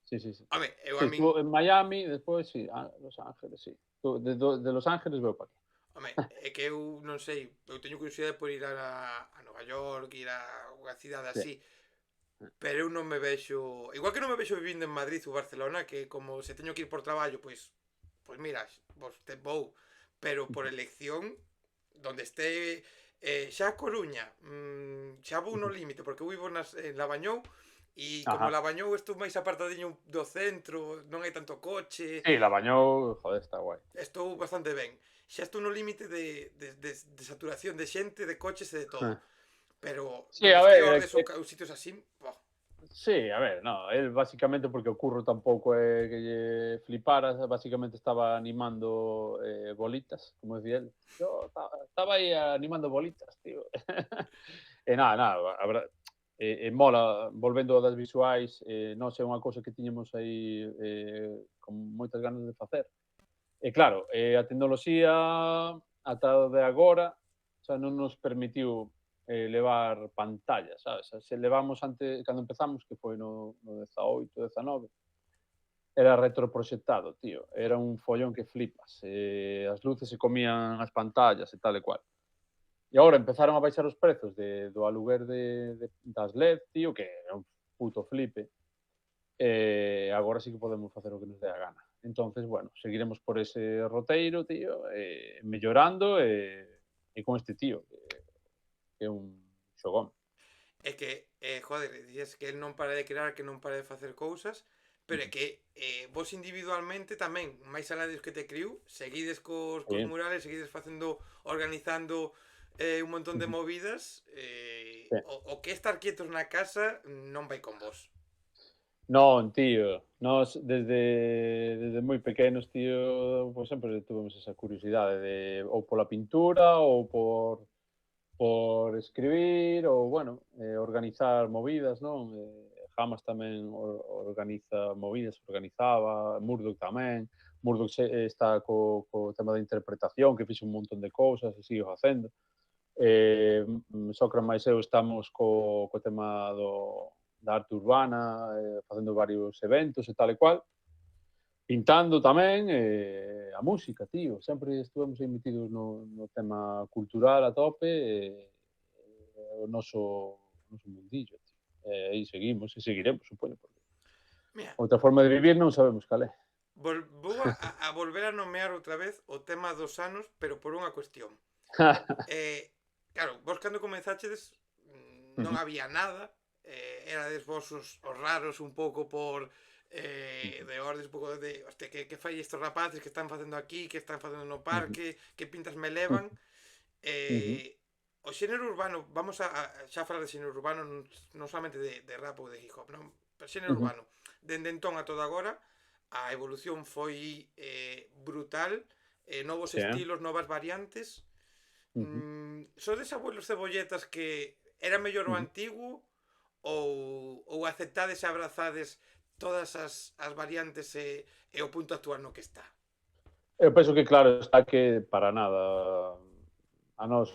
sí, sí, sí. Home, eu Sí, a min, estuvo en Miami, despois sí, Los Ángeles, sí. De Los Ángeles veu para aquí. home, é que eu non sei, eu teño curiosidade por ir a Nova York, ir a unha cidade Sí. así, pero eu non me vexo, igual que non me vexo vivindo en Madrid ou Barcelona, que como se teño que ir por traballo, pois mira, vos te vou, pero por elección, donde este xa a Coruña, xa vou no límite, porque eu vivo en Labañou, e como Ajá. Labañou estou máis apartadiño do centro, non hai tanto coche, Sí, la bañou, joder, está guai, tío. estou bastante ben. Xa estou no límite de saturación de xente, de coches e de todo. Pero Sí, donde a este ver, Ordes ou sitios así, boh. sí, a ver, no, él básicamente porque o curro tampouco é que lle flipara, básicamente estaba animando bolitas, como decía él. Yo estaba aí animando bolitas, tío. E nada, nada, a verdad, mola, volvendo das visuais, nós é unha cousa que tiñemos aí con moitas ganas de facer. E claro, a tecnoloxía ata o de agora xa non nos permitiu levar pantallas, sabes? Se levamos antes, cando empezamos, que foi no 18, 19, era retroproxectado, tío. Era un follón que flipas. As luces se comían as pantallas e tal e cual. E agora empezaron a baixar os prezos do aluguer das LED, tío, que é un puto flipe. Agora sí que podemos facer o que nos dé a gana. Entonces, bueno, seguiremos por ese roteiro, tío, mellorando con este tío, que é un xogón. É que joder, dices que el non para de crear, que non para de facer cousas, pero é que vos individualmente tamén, máis alá dos que te criou, seguides cos Sí, murales, seguides facendo, organizando un montón de ujú, movidas, sí. o que estar quietos na casa non vai con vos. Non, tío, nós desde moi pequenos, tío, pois sempre tuvemos esa curiosidade de ou pola pintura ou por escribir ou, bueno, organizar movidas, non? Jamas tamén organiza movidas, organizaba, Murdoch tamén. Murdoch está co tema da interpretación, que fixo un montón de cousas e sigue facendo. Socra máis eu estamos co tema da arte urbana, facendo varios eventos e tal e cual. Pintando tamén, a música, tío. Sempre estivemos aí metidos no tema cultural a tope, o noso mundillo, tío. Aí seguimos e seguiremos, supoño, porque Mira, outra forma de vivir non sabemos cal é. vou a volver a nomear outra vez o tema dos anos, pero por unha cuestión. Claro, vos cando comenzachedes non Ujú, había nada, erades vos os raros un pouco por ujú, de ordes un pouco de hostia, que fai estes rapaces que están facendo aquí, que están facendo no ujú, parque, que pintas me levan. ujú, O xénero urbano, vamos xa falar de xénero urbano non solamente de rap ou de hip hop, non? Pero xénero ujú. urbano, dende entón a toda agora, a evolución foi brutal, novos Sí, estilos, novas variantes. ujú, Sodes abuelos cebolletas que era mellor o ujú. antigo ou aceptades e abrazades todas as variantes e o punto actual no que está? Eu penso que claro está que para nada a nós,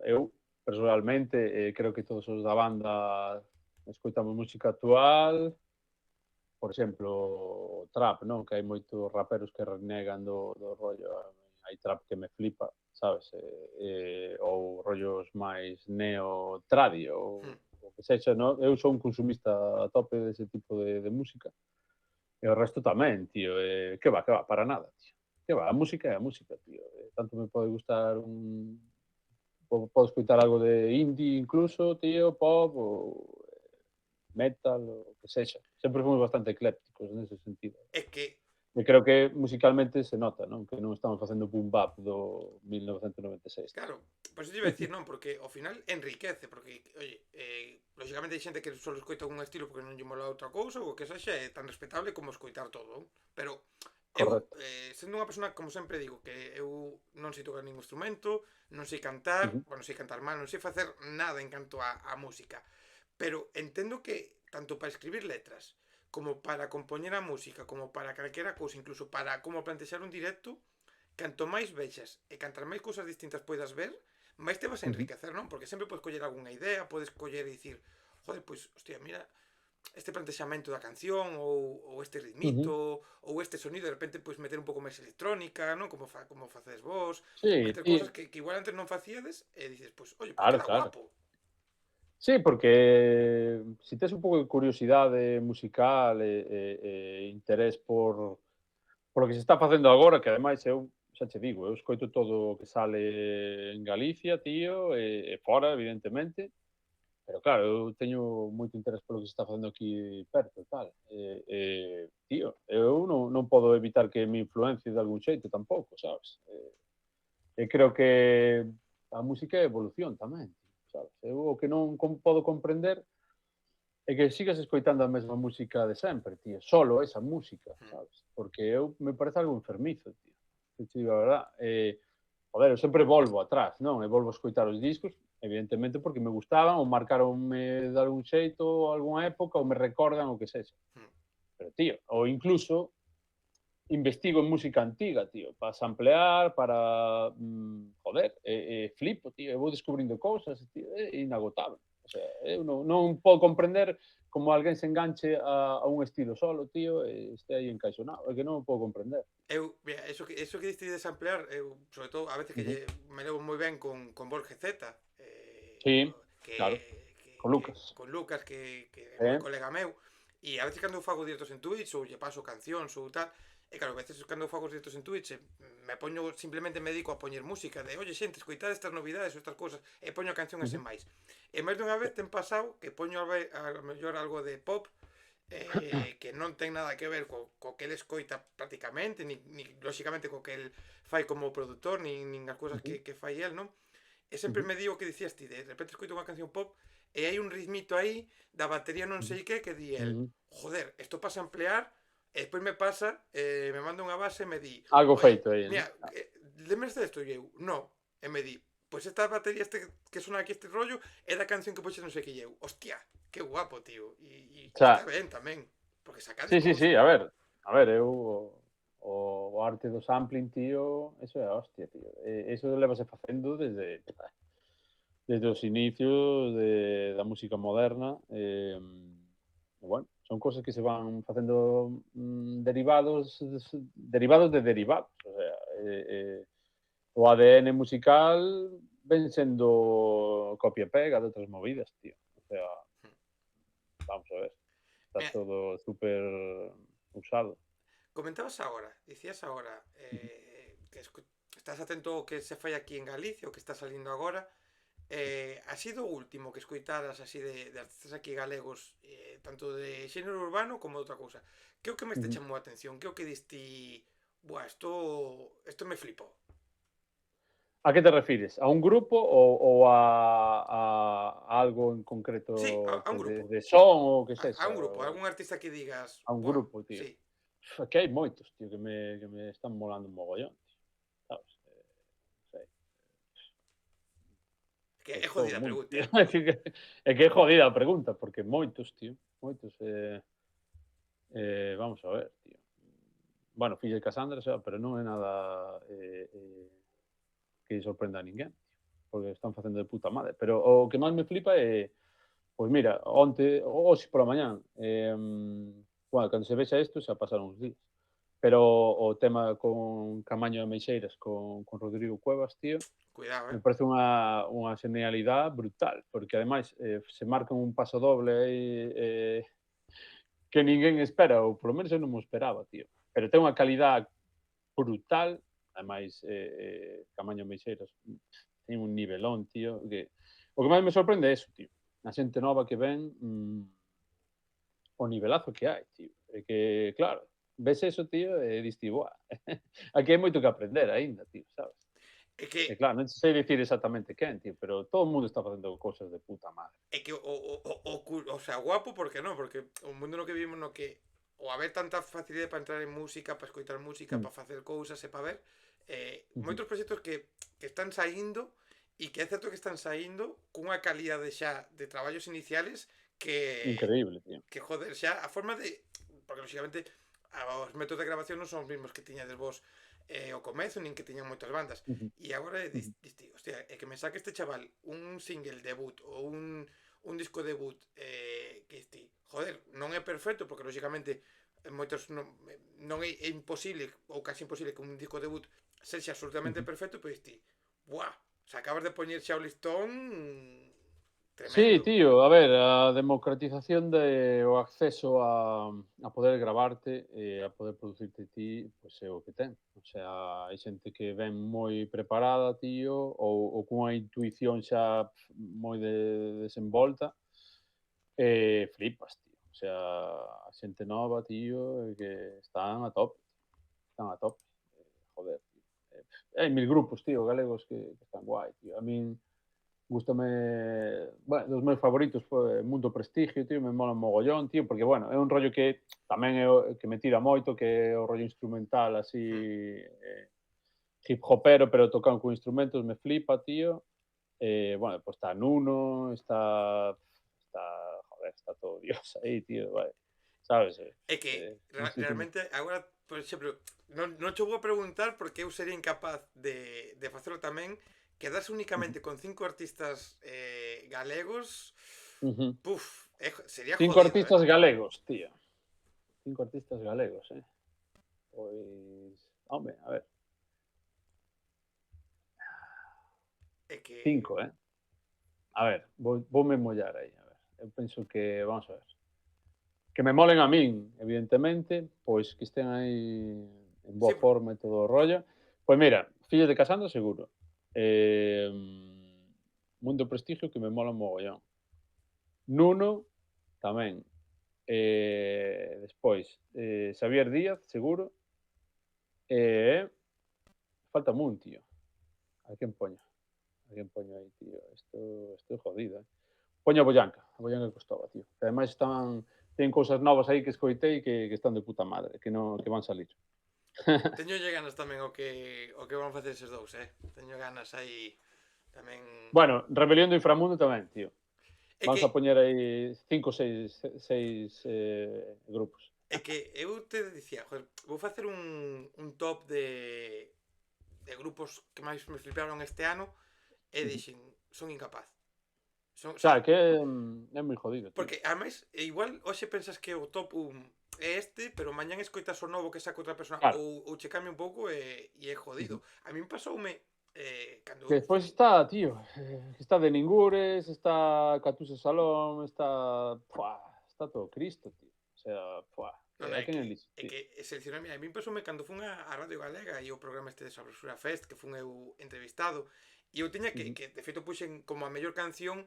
eu personalmente, creo que todos os da banda escoitamos música actual, por exemplo, o trap, non? Que hai moitos raperos que renegan do rollo, hai trap que me flipa, sabes? Ou rollos máis neo tradi ou Hmm. o que sexa, non? Eu son un consumista a tope dese tipo de música. E o resto tamén, tío, que va, para nada, tío. Que va, a música é a música, tío. Tanto me pode gustar podo escoitar algo de indie incluso, tío, pop ou metal, o que sexa. Sempre fomos bastante eclépticos nese sentido. É que E creo que musicalmente se nota, non? Que non estamos facendo boom bap do 1996, tío. claro, pois eu iba a decir non, porque ao final enriquece, porque, oye, lógicamente hai xente que só escoita un estilo porque non lle mola outra cousa, ou que sexa, é tan respetable como escoitar todo, pero eu, Correcto. sendo unha persona, como sempre digo, que eu non sei tocar ningún instrumento, non sei cantar, Ujú, bueno, sei cantar mal, non sei facer nada en canto a música, pero entendo que tanto para escribir letras, como para compoñer a música, como para calquera cousa, incluso para como plantexar un directo, canto máis vexas e cantas máis cousas distintas poidas ver, máis te vas a ujú, enriquecer, non? Porque sempre podes coller algunha idea, podes coller e dicir, joder, pois, hostia, mira, este plantexamento da canción ou este ujú. ritmito ou este sonido, de repente pois meter un pouco máis electrónica, non? Como facedes vos, Sí, meter cousas ti que igual antes non facíades e dices, pois, oye, pois claro, queda claro. guapo. Sí, porque si tes un pouco de curiosidade musical interés por lo que se está facendo agora, que ademais eu xa che digo, eu escoito todo o que sale en Galicia, tío, e fora, evidentemente, pero claro, eu teño moito interés polo que se está facendo aquí perto e tal. Tío, eu non podo evitar que me influencie de algún xeito tampouco, sabes? E creo que a música é evolución tamén, sabes? Eu o que non podo comprender é que sigas escoitando a mesma música de sempre, tío, solo esa música, Mm. sabes? Porque eu me parece algo enfermizo, tío. Que te digo a verdad. Joder, eu sempre volvo atrás, non? E volvo a escoitar os discos, evidentemente porque me gustaban ou marcaronme de algún xeito algunha época ou me recordan o que sexa. Mm. Pero, tío, ou incluso investigo en música antiga, tío, para samplear, para, joder, flipo, tío, e vou descubrindo cousas, tío, é inagotable. O sea, eu non podo comprender como alguén se enganche a un estilo solo, tío, e este aí encaixonado. É que non o podo comprender. Eu, mira, eso que diste de samplear, eu, sobre todo, a veces que Ujú. me levo moi ben con Borge Z, Sí, que, claro, con que Lucas. con Lucas, que é moi Eh? colega meu, e a veces cando eu fago directos en Twitch ou lle paso cancións ou tal, E claro, a veces cando fago os directos en Twitch me poño, simplemente me dedico a poñer música de oye xente, escoitad estas novidades ou estas cousas e poño a canción ese máis. E máis dunha vez ten pasado que poño a mellor algo de pop que non ten nada que ver co que el escoita prácticamente, ni lóxicamente co que el fai como produtor, nin as cousas Ujú, que fai el, non? E sempre ujú, me digo que dicías ti, de repente escoito unha canción pop e hai un ritmito aí da batería non ujú, sei que di el, ujú. joder, isto pasa a emplear. E despois me pasa, me manda unha base e me di, Algo oye, feito aí, mira, ¿no? lembras de isto? E eu, no. E me di, pois esta batería que sona aquí este rollo é da canción que puxes non sei que eu. Hostia, que guapo, tío. E está Xa, ben tamén, porque sacades sí, sí, sí, cousas. a ver, eu o arte do sampling, tío, eso é a hostia, tío. Eso levase facendo desde os inicios da música moderna, bueno, son cosas que se van facendo derivados de derivados, o sea, o ADN musical ven sendo copia e pega de outras movidas, tío. O sea, vamos a ver, está Mira, todo súper usado. comentabas agora, dicías agora, Ujú, estás atento ao que se fai aquí en Galicia, o que está salindo agora. Ha sido o último que escoitaras así de artistas aquí galegos, tanto de xénero urbano como de outra cousa? Que é o que me este ujú. chamou a atención? Que é o que diste, buah, isto me flipou. A que te refires? A un grupo ou a algo en Sí, concreto a un pues, grupo. de son ou o que A sexa? un grupo, algún artista que digas, A un buah, grupo, tío. sí. Aquí hai moitos, tío, que me están molando un mogollón, tío, sabes? Non sei, Que é pois todo jodida o a mundo, pregunta, tío. eh? É que é jodida a pregunta, porque moitos, tío, moitos, vamos a ver, tío. Bueno, Filla de Casandra, xa, pero non é nada que sorprenda a ninguén, tío, porque están facendo de puta madre. Pero o que máis me flipa é, pois mira, hoxe pola mañán, bueno, cando se vexa isto xa pasaron uns días, pero o tema con Camaño de Meixeiras, con Rodrigo Cuevas, tío, Cuidado, me eh? parece unha genialidade brutal, porque ademais se marcan un paso doble aí que ninguén espera, ou polo menos eu non mo esperaba, tío. Pero ten unha calidad brutal, ademais Camaño Meixeiras ten un nivelón, tío, que o que máis me sorprende é eso, tío. A xente nova que ven, o nivelazo que hai, tío. É que, claro, ves eso, tío, e diste, buah, aquí hai moito que aprender aínda, tío, sabes? É que E claro, non sei dicir exactamente quen, tío, pero todo o mundo está facendo cosas de puta madre. É que o sea, guapo, por que non? Porque o mundo no que vivimos no que o haber tanta facilidade para entrar en música, para escoitar música, Mm, para facer cousas e para ver, ujú. moitos proxectos que están saindo e que é certo que están saindo cunha calidade xa de traballos iniciales Increíble, tío. que joder, xa a forma de porque lógicamente os métodos de grabación non son os mesmos que tiñades vos ao comezo, nin que tiñan moitas bandas. Ujú, E agora ujú. diste, hostia, é que me saque este chaval un single debut ou un disco debut que diste, joder, non é perfecto porque lógicamente moitos non é imposible ou casi imposible que un disco debut sexa absolutamente Ujú. perfecto, pero diste, buah, se acabas de poñer xa o listón Sí, tremendo. tío, a ver, a democratización o acceso a poder grabarte e a poder producirte ti, pois é o que ten. O sea, hai xente que ven moi preparada, tío, ou cunha intuición xa moi desenvolta, e flipas, tío. O sea, a xente nova, tío, que están a tope. Joder, tío. Hai mil grupos, tío, galegos que están guai, tío. A min gústame, bueno, dos meus favoritos foi Mundo Prestigio, tío, me mola mogollón, tío, porque, bueno, é un rollo que tamén é o que me tira moito, que é o rollo instrumental así hip hopero, pero tocado con instrumentos, me flipa, tío. Bueno, pues está Nuno, joder, está todo Dios aí, tío, vai, sabes? É que Non sei como. realmente agora, por exemplo, non che vou a preguntar porque eu sería incapaz de facelo tamén. Quedarse Ujú, únicamente con 5 artistas galegos, ujú. puf, sería 5 jodido, eh? artistas galegos, tío. 5 artistas galegos, Pois, home, a ver, É que 5, eh. A ver, voume mollar aí, a ver. Eu penso que, vamos a ver, que me molen a min, evidentemente, pois que estén aí, en Sí, boa forma e todo o rollo. Pois mira, Fillos de Casando seguro. Mundo Prestigio que me mola mogollón. Nuno tamén. Despois, Xavier Díaz, seguro. E falta un, tío. A quen poño? A quen poño aí, tío? Isto é jodido, eh? Poño a Boyanca Costova, tío. Que ademais ten cousas novas aí que escoitei que están de puta madre, que van salir. teñolle ganas tamén o que van facer eses dous, teño ganas aí tamén. Bueno, Rebelión do Inframundo tamén, tío. É Vamos que a poñer aí 5 ou 6 grupos. É que eu te dicía, joder, vou facer un top de grupos que máis me fliparon este ano e dixen, son incapaz. O sea, Xa, que é moi jodido, tío. porque ademais, igual hoxe pensas que o top 1 é este, pero mañán escoitas o novo que saca outra persona Claro. ou che cambia un pouco e é jodido. A min pasoume cando Que despois está, tío, está de Ningures, está Catusa Salón, está todo Cristo, tío. O sea, non, non, a quen elixe, é tío? que seleccioname, a min pasoume cando fun a Radio Galega e o programa este de Sabrosura Fest, que fun eu entrevistado, e eu tiña que de feito puxen como a mellor canción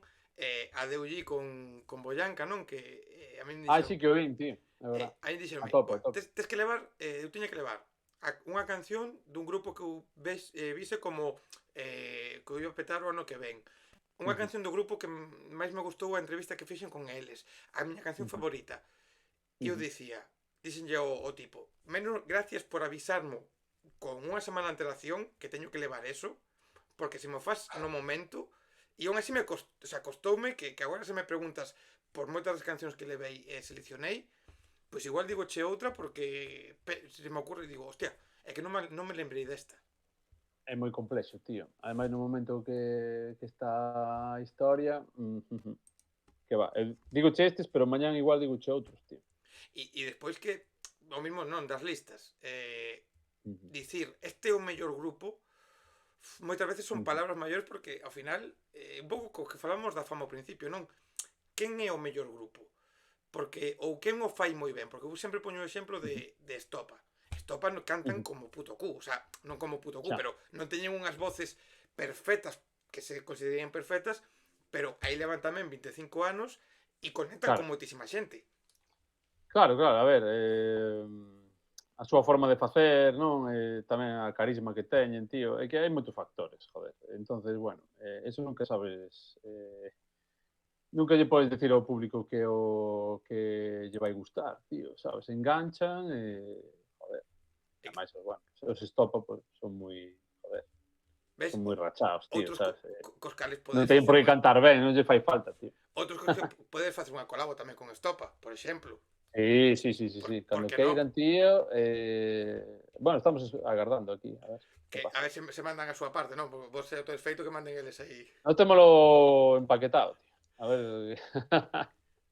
a de Ulli con Boyanca, non? Que a min Ah, dixeron, sí que o vin, tío, é verdad. aí A dixeronme, tope, a tope. tes que levar, eu tiña que levar unha canción dun grupo que eu vise como que eu iba a petar o ano que ven. Unha canción do grupo que máis me gustou a entrevista que fixen con eles. A miña canción favorita. E eu dicía, díxenlle o tipo, menos gracias por avisarmo con unha semana de antelación que teño que levar eso, porque se me faz no momento, e aún así costoume que agora se me preguntas por moitas das cancións que levei e seleccionei, pois igual digo che outra porque se me ocurre e digo, hostia, é que non me lembrei desta. É moi complexo, tío. Ademais, no momento que está a historia, que va. Digo che estes, pero mañán igual digo che outros, tío. E despois que, o mismo non, das listas, Uh -huh. dicir, este é o mellor grupo, moitas veces son palabras maiores porque ao final un pouco co que falamos da fama ao principio, non? Quen é o mellor grupo? Porque ou quen o fai moi ben, porque eu sempre poño o exemplo de Estopa. Estopa cantan como puto cu, o sea, non como puto cu, pero non teñen unhas voces perfectas que se considerarían perfectas, pero aí levan tamén 25 anos e conectan con moitísima xente. Claro, a ver, a súa forma de facer, non? Tamén a carisma que teñen, tío. É que hai moitos factores, joder. Entonces, bueno, eso nunca sabes... nunca lle podes decir ao público que lle vai gustar, tío, sabes? Enganchan joder. E máis, bueno, os Estopa, pues, son moi, joder, Ves? son moi rachados, tío, Outros sabes? cos cales Non podes teñen facer por que cantar ben, non lle fai falta, tío. outros cos que podes facer unha colabo tamén con Estopa, por exemplo. Sí. Por Cando que no? queiran, tío. Bueno, estamos agardando aquí, a ver que Que a pasa. ver se mandan a súa parte, non? Porque vos é todo feito que manden eles aí. Non témolo empaquetado, tío. A ver.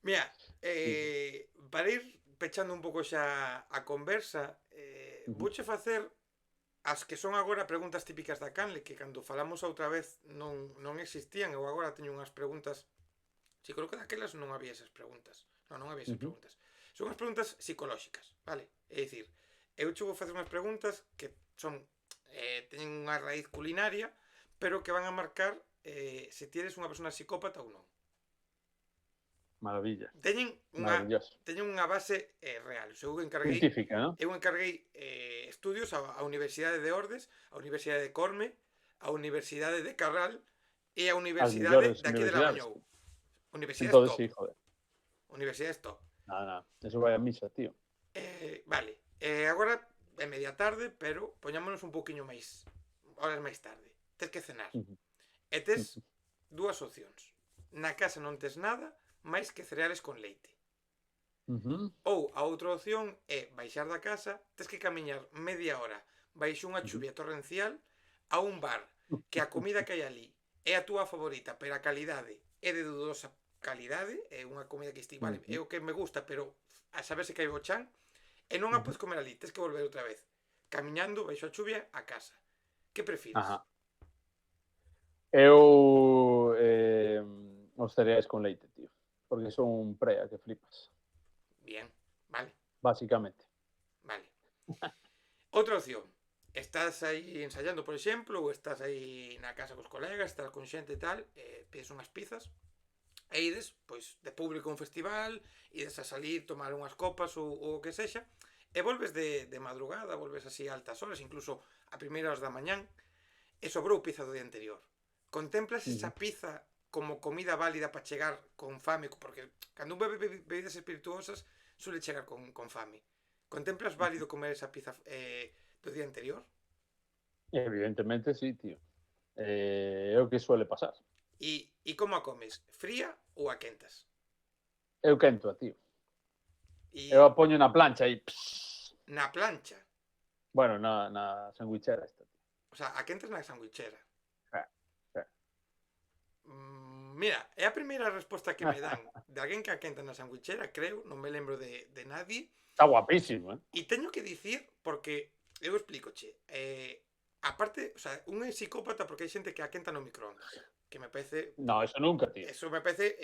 Mira, Sí. para ir pechando un pouco xa a conversa, vouche facer as que son agora preguntas típicas da Canle, que cando falamos outra vez non existían, eu agora teño unhas preguntas. Si creo que daquelas non había esas preguntas. Non había esas preguntas. Son unhas preguntas psicolóxicas, vale? É dicir, eu che vou facer unhas preguntas que son teñen unha raíz culinaria, pero que van a marcar se ti eres unha persona psicópata ou non. Maravilla. Teñen Maravilloso. unha base real. Eu Científica, ¿no? encarguei estudios á Universidade de Ordes, á Universidade de Corme, á Universidade de Carral e á As Universidade mellores de aquí de universidades. Lamañou. Universidades Entonces, top. sí, joder. Universidades top. Nada. Eso vai a misa, tío. Vale. Agora é media tarde, pero poñámonos un pouquiño máis horas máis tarde. Tes que cenar. E tes dúas opcións. Na casa non tes nada máis que cereales con leite. Ou a outra opción é baixar da casa, tes que camiñar media hora baixo unha chuvia torrencial a un bar que a comida que hai ali é a túa favorita, pero a calidade é de dudosa calidade, é unha comida que esti, vale, é o que me gusta, pero a saber se que hai o chan, e non a podes comer ali, tes que volver outra vez, camiñando baixo a chuvia a casa. Que prefires? Eu os cereais con leite, tío. Porque son un prea que flipas. Bien, vale. Básicamente. Vale. Outra opción. Estás aí ensayando, por exemplo, ou estás aí na casa cos colegas, estás con xente e tal, pides unhas pizzas, e ides, pois, de público a un festival, ides a salir, tomar unhas copas ou o que sexa, e volves de madrugada, volves así a altas horas, incluso a primeiras horas da mañán, e sobrou pizza do día anterior. Contemplas Ujú. esa pizza como comida válida para chegar con fame, porque cando un bebe bebidas espirituosas suele chegar con fame. Contemplas válido comer esa pizza do día anterior? Evidentemente, sí, tío. É o que suele pasar. E como a comes? Fría ou a quentas? Eu quento, tío. Eu E a poño na plancha e... na plancha. Bueno, na sandwichera esta, tío. O sea, a quentas na sandwichera. Eh, eh. Mira, é a primeira resposta que me dan de alguén que a quenta na sandwichera, creo, non me lembro de nadie. Está guapísimo, eh? E teño que dicir, porque eu explícoche, aparte, o sea, un é psicópata porque hai xente que a quenta no microondas, que me parece, No, eso nunca, tío. eso me parece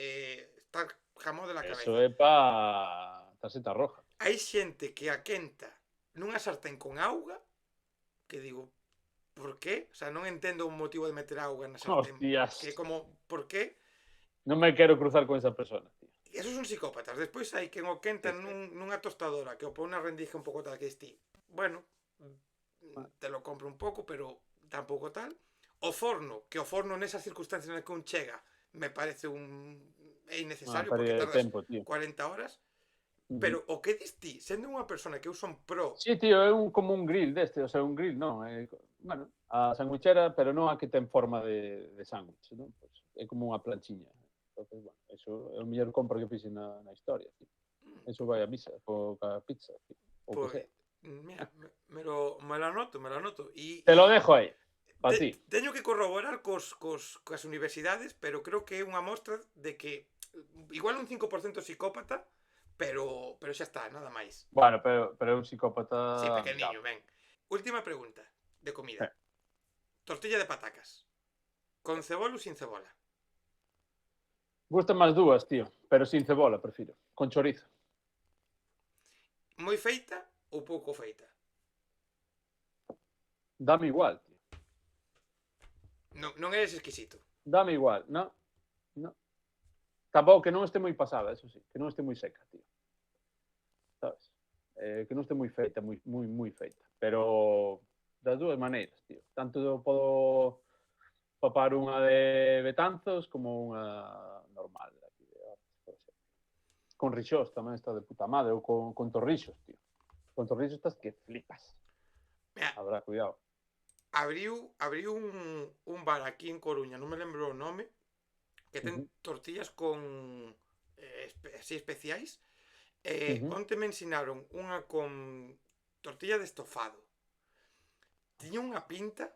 estar jamón de la Eso cabeza. é pa tarxeta roja. Hai xente que a quenta nunha sartén con auga, que digo, por qué? O sea, non entendo o motivo de meter auga na sartén. Hostias. Que como, por qué? Non me quero cruzar con esa persona, tío. Esos son psicópatas. Despois hai quen o quenta Sí, sí. nunha tostadora, que o pon unha rendija un pouco tal que esti. Bueno, te lo compro un pouco, pero tampouco tal. O forno, que o forno nesas circunstancias nas que un chega, me parece é Unha innecesario porque pérdida de tardas tempo, tío. 40 horas. Uh-huh. Pero o que diste, sendo unha persona que eu son pro. Sí, tío, é como un grill deste, o sea, un grill, non, bueno, a sandwichera, pero non a que ten forma de sándwich, non? Pues é como unha planchiña. Entonces, bueno, eso é o mellor compra que fixe na historia, tío. Eso vai a misa, ca pizza, tío, ou que Pois, sea. mira, me lo anoto, me lo anoto. Te lo dejo aí, para ti. Teño que corroborar coas universidades, pero creo que é unha mostra de que igual un 5% psicópata, pero xa está, nada máis. Bueno, pero é un psicópata Sí, pequeniño, amigable. ben. Última pregunta de comida. Eh. Tortilla de patacas. Con cebola ou sin cebola? Gustan máis dúas, tío, pero sin cebola, prefiro. Con chorizo. Moi feita ou pouco feita? Dame igual, tío. Non eres exquisito. Dame igual, no, no. Tampouco que non este moi pasada, eso sí, que non este moi seca, tío. Sabes? Que non este moi feita, moi feita. Pero das dúas maneiras, tío. Tanto podo papar unha de Betanzos como unha normal. Aquí, por exemplo. Con rixós tamén está de puta madre, ou con torrixos, tío. Con torrixos estás que flipas. Mira, Habrá cuidado. abriu un bar aquí en Coruña, non me lembro o nome, que ten tortillas con así especiais. Onte me ensinaron unha con tortilla de estofado. Tiña unha pinta,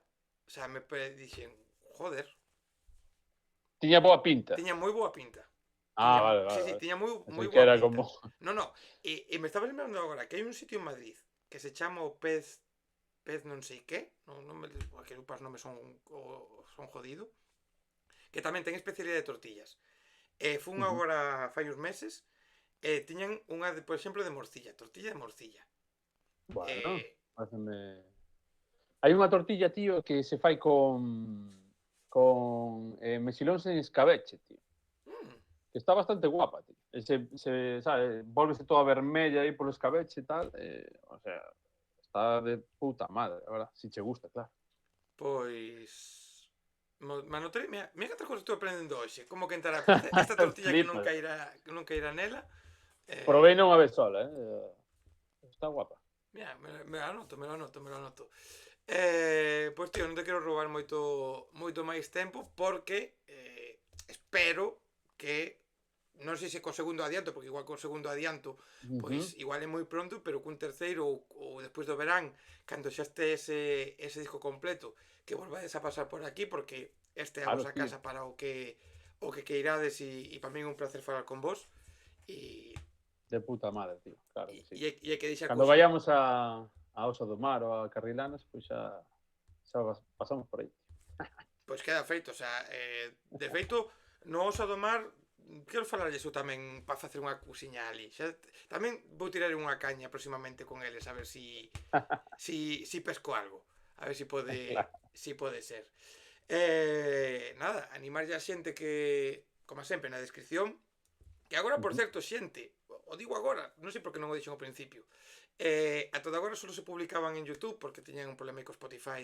o sea, me dixen, joder. Tiña boa pinta. Tiña moi boa pinta. Vale. Sí, tiña moi que boa era pinta. como... No. E me estaba lembrando agora que hai un sitio en Madrid que se chama o Pez non sei que, non me, que os nomes son jodido, que tamén ten especialidade de tortillas. Fun agora fai uns meses e tiñan unha, por exemplo, de morcilla, tortilla de morcilla. Bueno, hai unha tortilla, tío, que se fai con mexilóns en escabeche, tío. Que está bastante guapa, tío. Sabe, volvese toda vermella aí polo escabeche e tal, o sea, está de puta madre, a verdad, si che gusta, claro. Pois me anotarei, mira que outra cosa estou aprendendo hoxe, como que entrar esta tortilla que nunca irá nela. Provei unha vez sola, está guapa. Mira, me lo anoto. Pois tío, non te quero roubar moito máis tempo porque espero que non sei se co segundo adianto, porque igual co segundo adianto pois igual é moi pronto, pero cun terceiro ou despois do verán, cando xa este ese disco completo, que volvades a pasar por aquí, porque este é a vosa casa para o que queirades e para min é un placer falar con vos e de puta madre, tío, claro que sí. E é que dixer cando vayamos a Osa do Mar ou a Carrilanas, pois xa pasamos por aí. Pois queda feito, o sea, de feito no Osa do Mar quero falarlle iso tamén para facer unha cousiña ali. Tamén vou tirar unha caña próximamente con eles a ver si pesco algo. A ver Claro. si pode ser. Nada, animarlle a xente que, como sempre, na descripción, que agora, por Ujú, certo, xente, o digo agora, non sei por que non o dixen ao principio, a toda agora só se publicaban en YouTube porque tiñan un problema co Spotify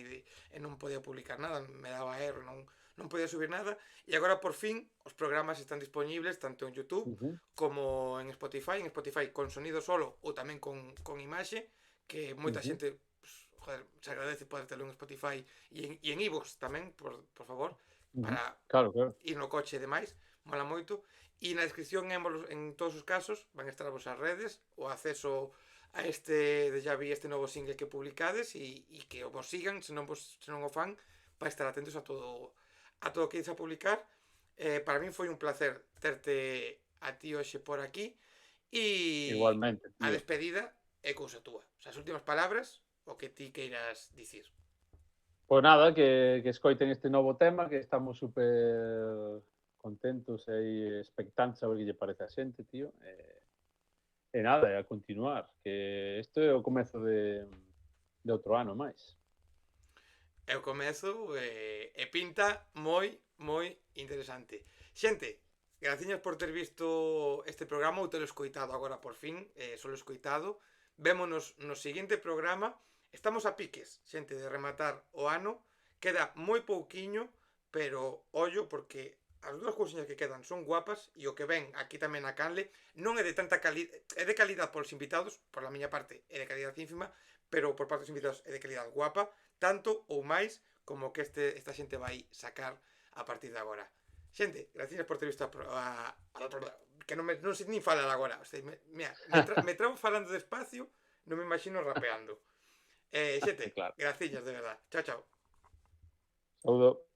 e non podía publicar nada, me daba erro, non podía subir nada, e agora por fin os programas están disponibles tanto en YouTube ujú, como en Spotify con sonido solo ou tamén con imaxe, que moita ujú, xente, pues, joder, se agradece poder telo en Spotify e en iVoox tamén, por favor, ujú. para Claro, claro. ir no coche e demais, mola moito. E na descripción en todos os casos van a estar as vosas redes, o acceso a ya vi este novo single que publicades e que vos sigan, se non o fan, para estar atentos a todo o que ides a publicar. Para min foi un placer terte a ti hoxe por aquí e Igualmente, a tío. despedida é cousa túa. O sea, as últimas palabras, o que ti queiras dicir. Pois nada, que escoiten este novo tema, que estamos super contentos e expectantes a ver que lle parece a xente, tío. E nada, e a continuar, que isto é o comezo de outro ano máis. É o comezo e pinta moi interesante. Xente, graciñas por ter visto este programa ou telo escoitado agora por fin, solo escoitado. Vémonos no seguinte programa. Estamos a piques, xente, de rematar o ano. Queda moi pouquiño, pero ollo porque as dúas cousiñas que quedan son guapas e o que ven aquí tamén na Canle non é de tanta calidad, é de calidad polos invitados, por la miña parte é de calidad ínfima, pero por parte dos invitados é de calidad guapa, tanto ou máis como que esta xente vai sacar a partir de agora. Xente, gracias por ter visto que non sei nin falar agora. O sea, me trabo falando despacio, non me imagino rapeando. Xente, Claro. graciñas de verdad. Chao, chao. Saúdo.